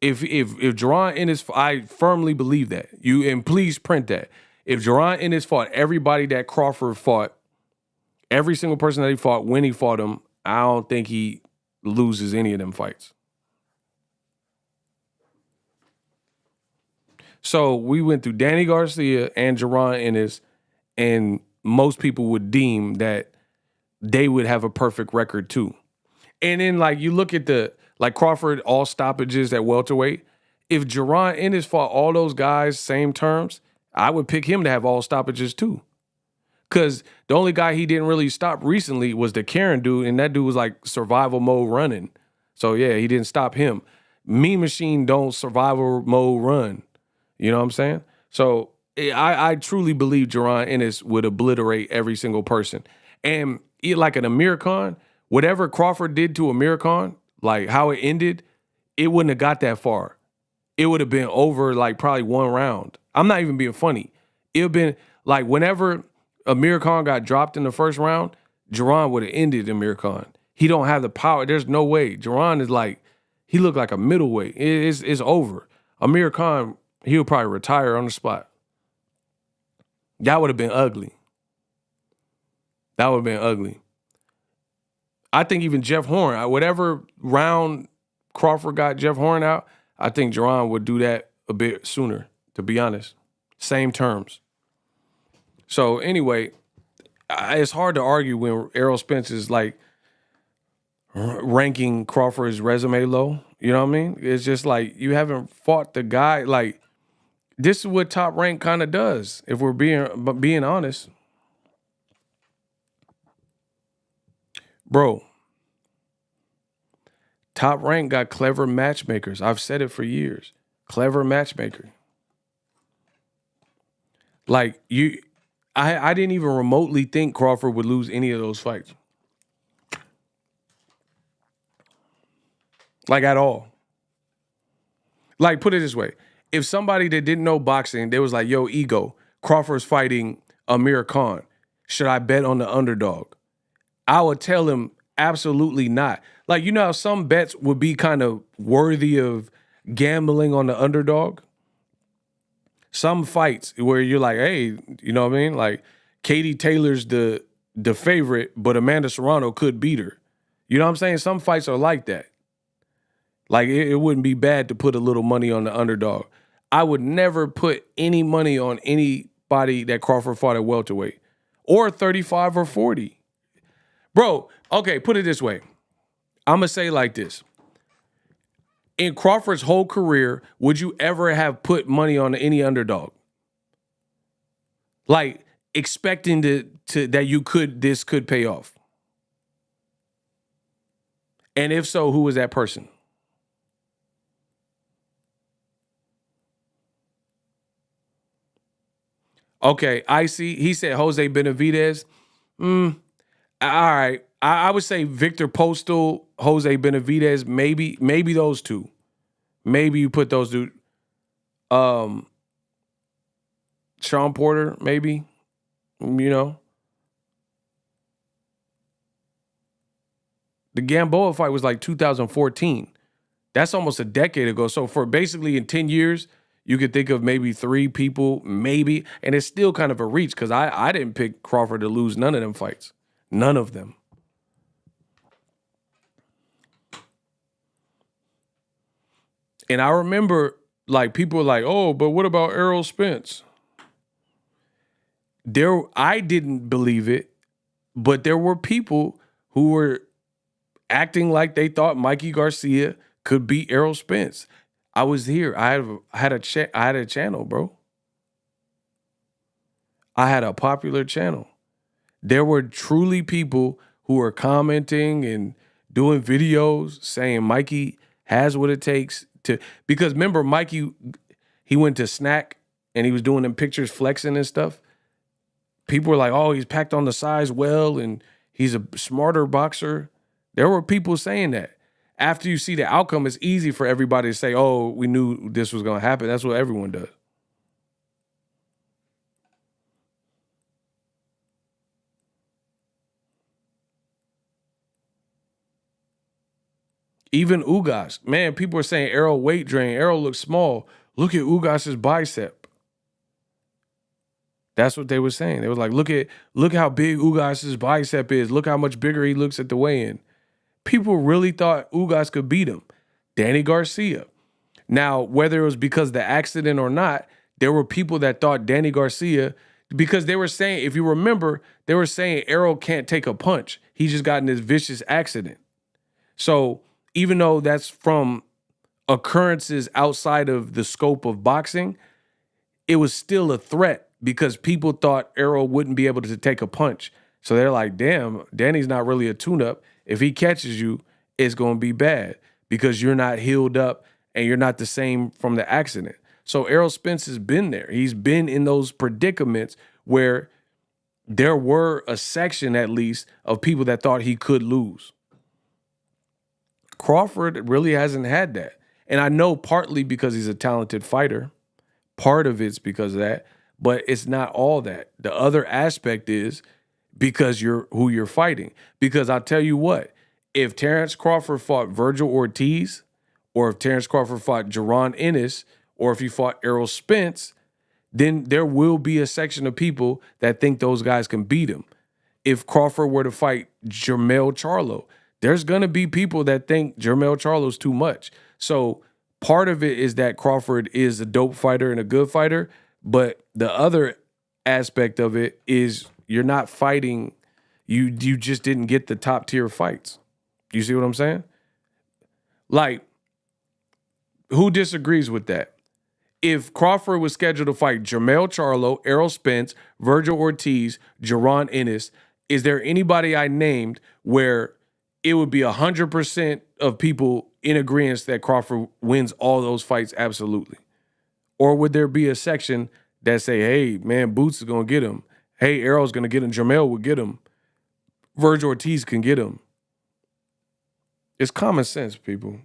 If Jaron Ennis, I firmly believe that. And please print that. If Jaron Ennis fought everybody that Crawford fought, every single person that he fought when he fought him, I don't think he loses any of them fights. So we went through Danny Garcia and Jaron Ennis, and most people would deem that they would have a perfect record too. And then like you look at like Crawford, all stoppages at welterweight. If Jaron Ennis fought all those guys same terms, I would pick him to have all stoppages too. Because the only guy he didn't really stop recently was the Karen dude, and that dude was like survival mode running. So yeah, he didn't stop him. Mean Machine don't survival mode run. You know what I'm saying? So I truly believe Jaron Ennis would obliterate every single person. And like an Amir Khan, whatever Crawford did to Amir Khan, like how it ended, it wouldn't have got that far. It would have been over like probably one round. I'm not even being funny. It would have been like whenever Amir Khan got dropped in the first round, Jaron would have ended Amir Khan. He don't have the power. There's no way. Jaron is like, he looked like a middleweight. It's over. Amir Khan, he'll probably retire on the spot. That would have been ugly. That would have been ugly. I think even Jeff Horn, whatever round Crawford got Jeff Horn out, I think Jaron would do that a bit sooner, to be honest. Same terms. So anyway, it's hard to argue when Errol Spence is like ranking Crawford's resume low. You know what I mean? It's just like you haven't fought the guy. Like this is what Top Rank kind of does, if we're being honest. Bro, Top Rank got clever matchmakers. I've said it for years. Clever matchmaker. Like I didn't even remotely think Crawford would lose any of those fights. Like at all. Like put it this way. If somebody that didn't know boxing, they was like, yo, Ego, Crawford's fighting Amir Khan. Should I bet on the underdog? I would tell him absolutely not. Like, you know how some bets would be kind of worthy of gambling on the underdog? Some fights where you're like, hey, you know what I mean? Like, Katie Taylor's the favorite, but Amanda Serrano could beat her. You know what I'm saying? Some fights are like that. Like, it wouldn't be bad to put a little money on the underdog. I would never put any money on anybody that Crawford fought at welterweight or 35 or 40. Bro, okay, put it this way. I'm going to say it like this. In Crawford's whole career, would you ever have put money on any underdog? Like, expecting that this could pay off? And if so, who was that person? Okay, Icy, he said Jose Benavidez. All right. I would say Victor Postal, Jose Benavidez, maybe those two. Maybe you put those two. Um, Sean Porter, maybe. You know. The Gamboa fight was like 2014. That's almost a decade ago. So for basically in 10 years, you could think of maybe 3 people, maybe. And it's still kind of a reach because I didn't pick Crawford to lose none of them fights. None of them. And I remember like people were like, oh, but what about Errol Spence? I didn't believe it, but there were people who were acting like they thought Mikey Garcia could beat Errol Spence. I was here. I had a channel, bro. I had a popular channel. There were truly people who were commenting and doing videos saying Mikey has what it takes to, because remember Mikey, he went to Snack and he was doing them pictures flexing and stuff. People were like, oh, he's packed on the size well and he's a smarter boxer. There were people saying that. After you see the outcome, it's easy for everybody to say, oh, we knew this was going to happen. That's what everyone does. Even Ugas. Man, people are saying Errol weight drain. Errol looks small. Look at Ugas's bicep. That's what they were saying. They were like, look how big Ugas's bicep is. Look how much bigger he looks at the weigh-in. People really thought Ugas could beat him. Danny Garcia. Now, whether it was because of the accident or not, there were people that thought Danny Garcia, because they were saying, if you remember, they were saying Errol can't take a punch. He just got in this vicious accident. So even though that's from occurrences outside of the scope of boxing, it was still a threat because people thought Errol wouldn't be able to take a punch. So they're like, damn, Danny's not really a tune-up. If he catches you, it's going to be bad because you're not healed up and you're not the same from the accident. So Errol Spence has been there. He's been in those predicaments where there were a section, at least, of people that thought he could lose. Crawford really hasn't had that. And I know partly because he's a talented fighter. Part of it's because of that. But it's not all that. The other aspect is because you're who you're fighting. Because I'll tell you what, if Terence Crawford fought Virgil Ortiz, or if Terence Crawford fought Jaron Ennis, or if he fought Errol Spence, then there will be a section of people that think those guys can beat him. If Crawford were to fight Jermell Charlo, there's going to be people that think Jermell Charlo's too much. So part of it is that Crawford is a dope fighter and a good fighter, but the other aspect of it is you're not fighting, you just didn't get the top tier fights. You see what I'm saying? Like, who disagrees with that? If Crawford was scheduled to fight Jermell Charlo, Errol Spence, Virgil Ortiz, Jaron Ennis, is there anybody I named where it would be 100% of people in agreement that Crawford wins all those fights? Absolutely. Or would there be a section that say, hey, man, Boots is going to get him. Hey, Errol's going to get him. Jermell will get him. Virgil Ortiz can get him. It's common sense, people.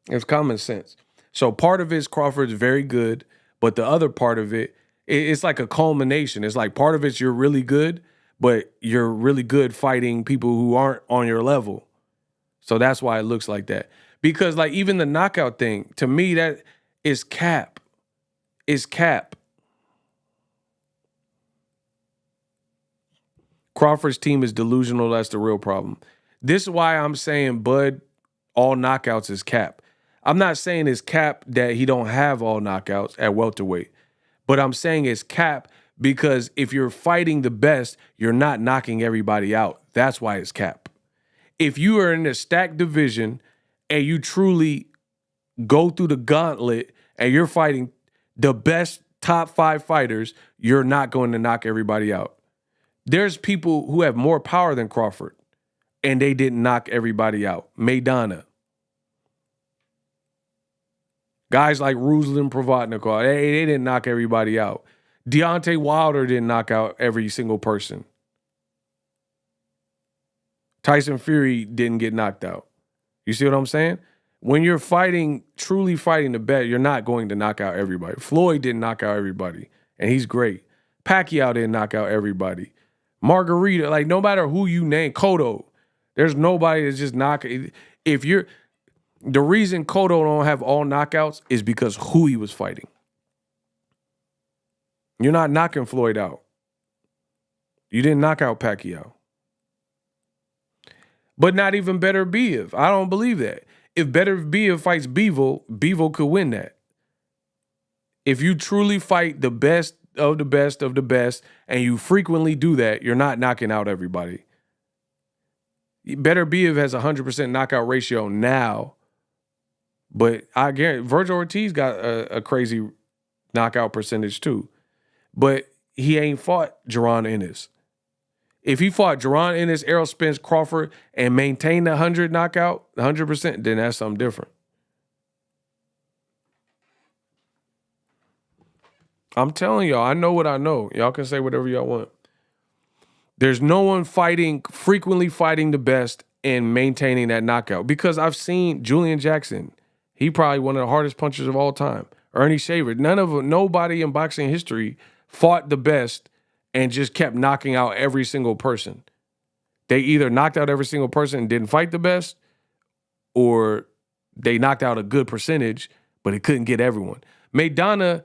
It's common sense. So part of it is Crawford's very good, but the other part of it, it's like a culmination. It's like part of it's you're really good, but you're really good fighting people who aren't on your level. So that's why it looks like that. Because like even the knockout thing, to me, that is cap. It's cap. Crawford's team is delusional. That's the real problem. This is why I'm saying Bud, all knockouts is cap. I'm not saying it's cap that he don't have all knockouts at welterweight, but I'm saying it's cap because if you're fighting the best, you're not knocking everybody out. That's why it's cap. If you are in a stacked division and you truly go through the gauntlet and you're fighting the best top 5 fighters, you're not going to knock everybody out. There's people who have more power than Crawford and they didn't knock everybody out. Maidana. Guys like Ruslan Provodnikov, they didn't knock everybody out. Deontay Wilder didn't knock out every single person. Tyson Fury didn't get knocked out. You see what I'm saying? When you're fighting, truly fighting the best, you're not going to knock out everybody. Floyd didn't knock out everybody, and he's great. Pacquiao didn't knock out everybody. Margarita, like no matter who you name, Cotto, there's nobody that's just knocking. If you're, the reason Cotto don't have all knockouts is because who he was fighting. You're not knocking Floyd out. You didn't knock out Pacquiao. But not even Better Biev. I don't believe that. If Better Biev fights Bivol, Bivol could win that. If you truly fight the best of the best of the best, and you frequently do that, you're not knocking out everybody. Better Biev has a 100% knockout ratio now, but I guarantee Virgil Ortiz got a crazy knockout percentage too. But he ain't fought Jaron Ennis. If he fought Jaron Ennis, Errol Spence, Crawford, and maintained the 100 knockout, 100%, then that's something different. I'm telling y'all, I know what I know. Y'all can say whatever y'all want. There's no one frequently fighting the best and maintaining that knockout. Because I've seen Julian Jackson. He probably one of the hardest punchers of all time. Ernie Shaver. Nobody in boxing history fought the best and just kept knocking out every single person. They either knocked out every single person and didn't fight the best, or they knocked out a good percentage, but it couldn't get everyone. Maidana,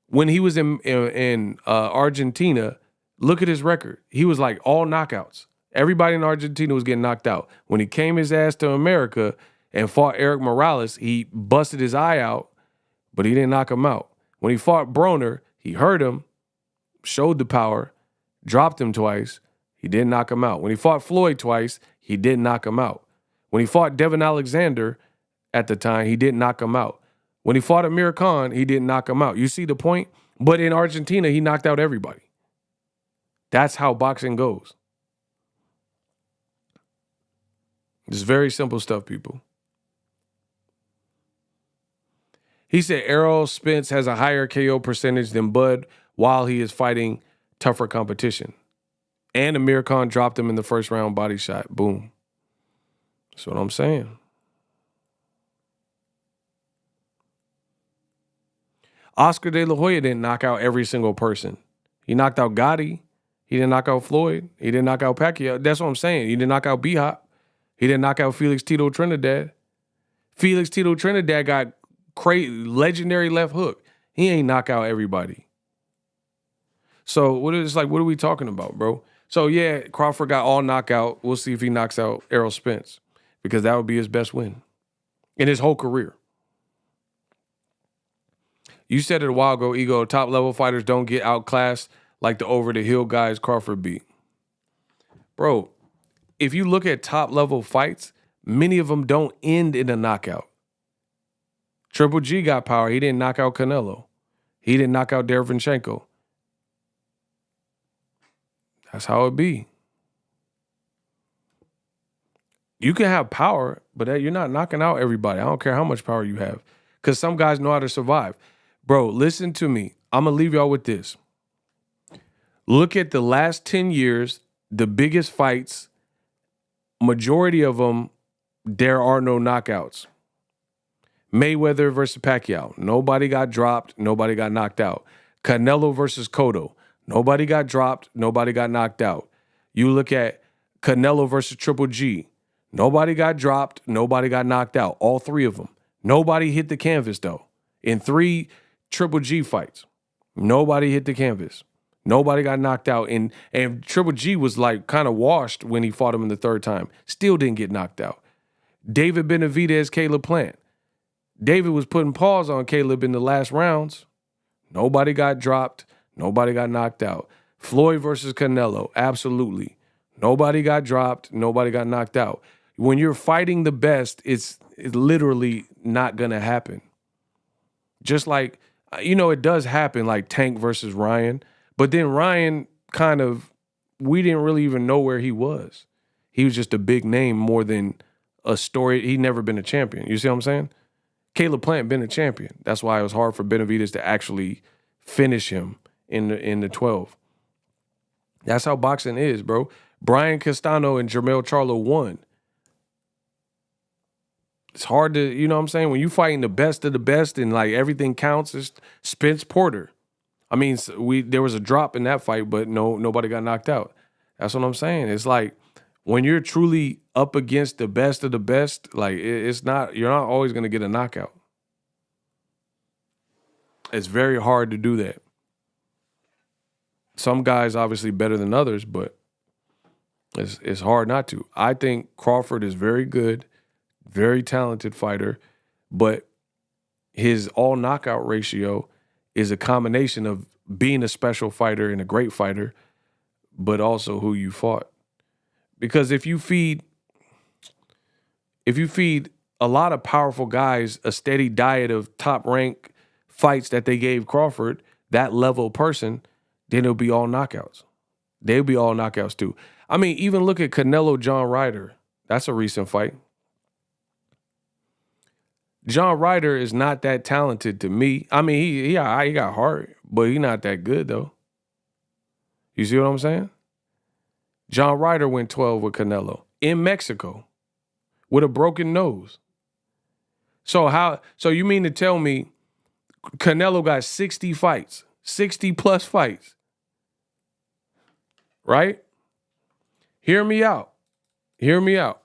when he was in Argentina, look at his record. He was like all knockouts. Everybody in Argentina was getting knocked out. When he came his ass to America and fought Eric Morales, he busted his eye out, but he didn't knock him out. When he fought Broner, he hurt him, showed the power, dropped him twice. He didn't knock him out. When he fought Floyd twice, he didn't knock him out. When he fought Devin Alexander at the time, he didn't knock him out. When he fought Amir Khan, he didn't knock him out. You see the point? But in Argentina, he knocked out everybody. That's how boxing goes. It's very simple stuff, people. He said Errol Spence has a higher KO percentage than Bud while he is fighting tougher competition. And Amir Khan dropped him in the first round body shot. Boom. That's what I'm saying. Oscar De La Hoya didn't knock out every single person. He knocked out Gotti. He didn't knock out Floyd. He didn't knock out Pacquiao. That's what I'm saying. He didn't knock out B-Hop. He didn't knock out Felix Tito Trinidad. Felix Tito Trinidad got legendary left hook. He ain't knock out everybody. So what are we talking about, bro? So yeah, Crawford got all knockout. We'll see if he knocks out Errol Spence, because that would be his best win in his whole career. You said it a while ago, Ego, top level fighters don't get outclassed like the over the hill guys Crawford beat. Bro, if you look at top level fights, many of them don't end in a knockout. Triple G got power. He didn't knock out Canelo. He didn't knock out Derevyanchenko. That's how it be. You can have power, but you're not knocking out everybody. I don't care how much power you have, because some guys know how to survive. Bro, listen to me. I'm going to leave y'all with this. Look at the last 10 years, the biggest fights, majority of them, there are no knockouts. Mayweather versus Pacquiao. Nobody got dropped. Nobody got knocked out. Canelo versus Cotto. Nobody got dropped. Nobody got knocked out. You look at Canelo versus Triple G. Nobody got dropped. Nobody got knocked out. All three of them. Nobody hit the canvas, though. In 3 Triple G fights, nobody hit the canvas. Nobody got knocked out. And Triple G was like kind of washed when he fought him in the third time. Still didn't get knocked out. David Benavidez, Caleb Plant. David was putting paws on Caleb in the last rounds. Nobody got dropped. Nobody got knocked out. Floyd versus Canelo, absolutely. Nobody got dropped. Nobody got knocked out. When you're fighting the best, it's literally not going to happen. Just like, it does happen, like Tank versus Ryan. But then Ryan we didn't really even know where he was. He was just a big name more than a story. He'd never been a champion. You see what I'm saying? Caleb Plant been a champion. That's why it was hard for Benavidez to actually finish him in the 12. That's how boxing is, bro. Brian Castano and Jermell Charlo won. It's hard to, you know what I'm saying? When you fighting the best of the best and like everything counts, it's Spence Porter. I mean, there was a drop in that fight, but nobody got knocked out. That's what I'm saying. It's like when you're truly up against the best of the best, like you're not always going to get a knockout. It's very hard to do that. Some guys obviously better than others, but it's hard not to. I think Crawford is very good, very talented fighter, but his all knockout ratio is a combination of being a special fighter and a great fighter, but also who you fought. Because if you feed a lot of powerful guys a steady diet of top rank fights that they gave Crawford, that level person, then it'll be all knockouts. They'll be all knockouts too. I mean, even look at Canelo John Ryder. That's a recent fight. John Ryder is not that talented to me. I mean, he got heart, but he's not that good though. You see what I'm saying? John Ryder went 12 with Canelo in Mexico with a broken nose. So you mean to tell me Canelo got 60 fights, 60 plus fights, right? Hear me out. Hear me out.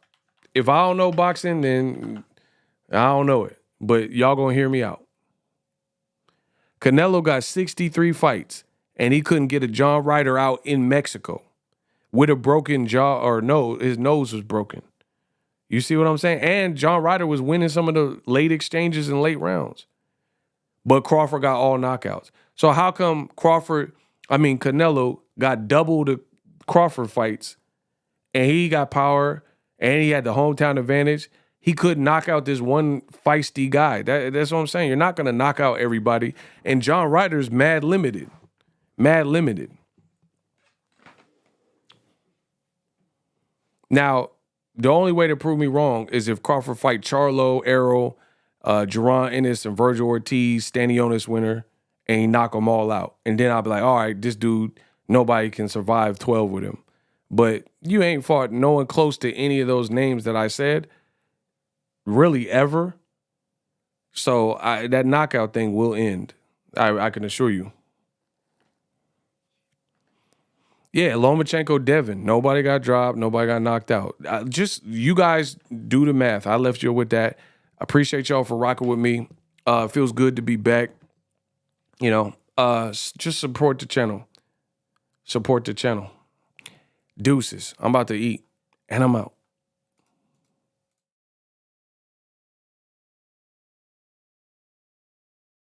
If I don't know boxing, then I don't know it. But y'all gonna hear me out. Canelo got 63 fights, and he couldn't get a John Ryder out in Mexico with a broken jaw or nose. His nose was broken. You see what I'm saying? And John Ryder was winning some of the late exchanges and late rounds. But Crawford got all knockouts. So how come Canelo got double the Crawford fights, and he got power, and he had the hometown advantage? He couldn't knock out this one feisty guy. That's what I'm saying. You're not going to knock out everybody. And John Ryder's mad limited. Mad limited. Now, the only way to prove me wrong is if Crawford fight Charlo, Errol, Jaron Ennis, and Virgil Ortiz, Stanionis winner, and he knock them all out. And then I'll be like, all right, this dude, nobody can survive 12 with him. But you ain't fought no one close to any of those names that I said, really ever. So that knockout thing will end. I can assure you. Yeah, Lomachenko, Devin. Nobody got dropped. Nobody got knocked out. Just you guys do the math. I left you with that. I appreciate y'all for rocking with me. It feels good to be back. You know, just support the channel. Support the channel. Deuces. I'm about to eat, and I'm out.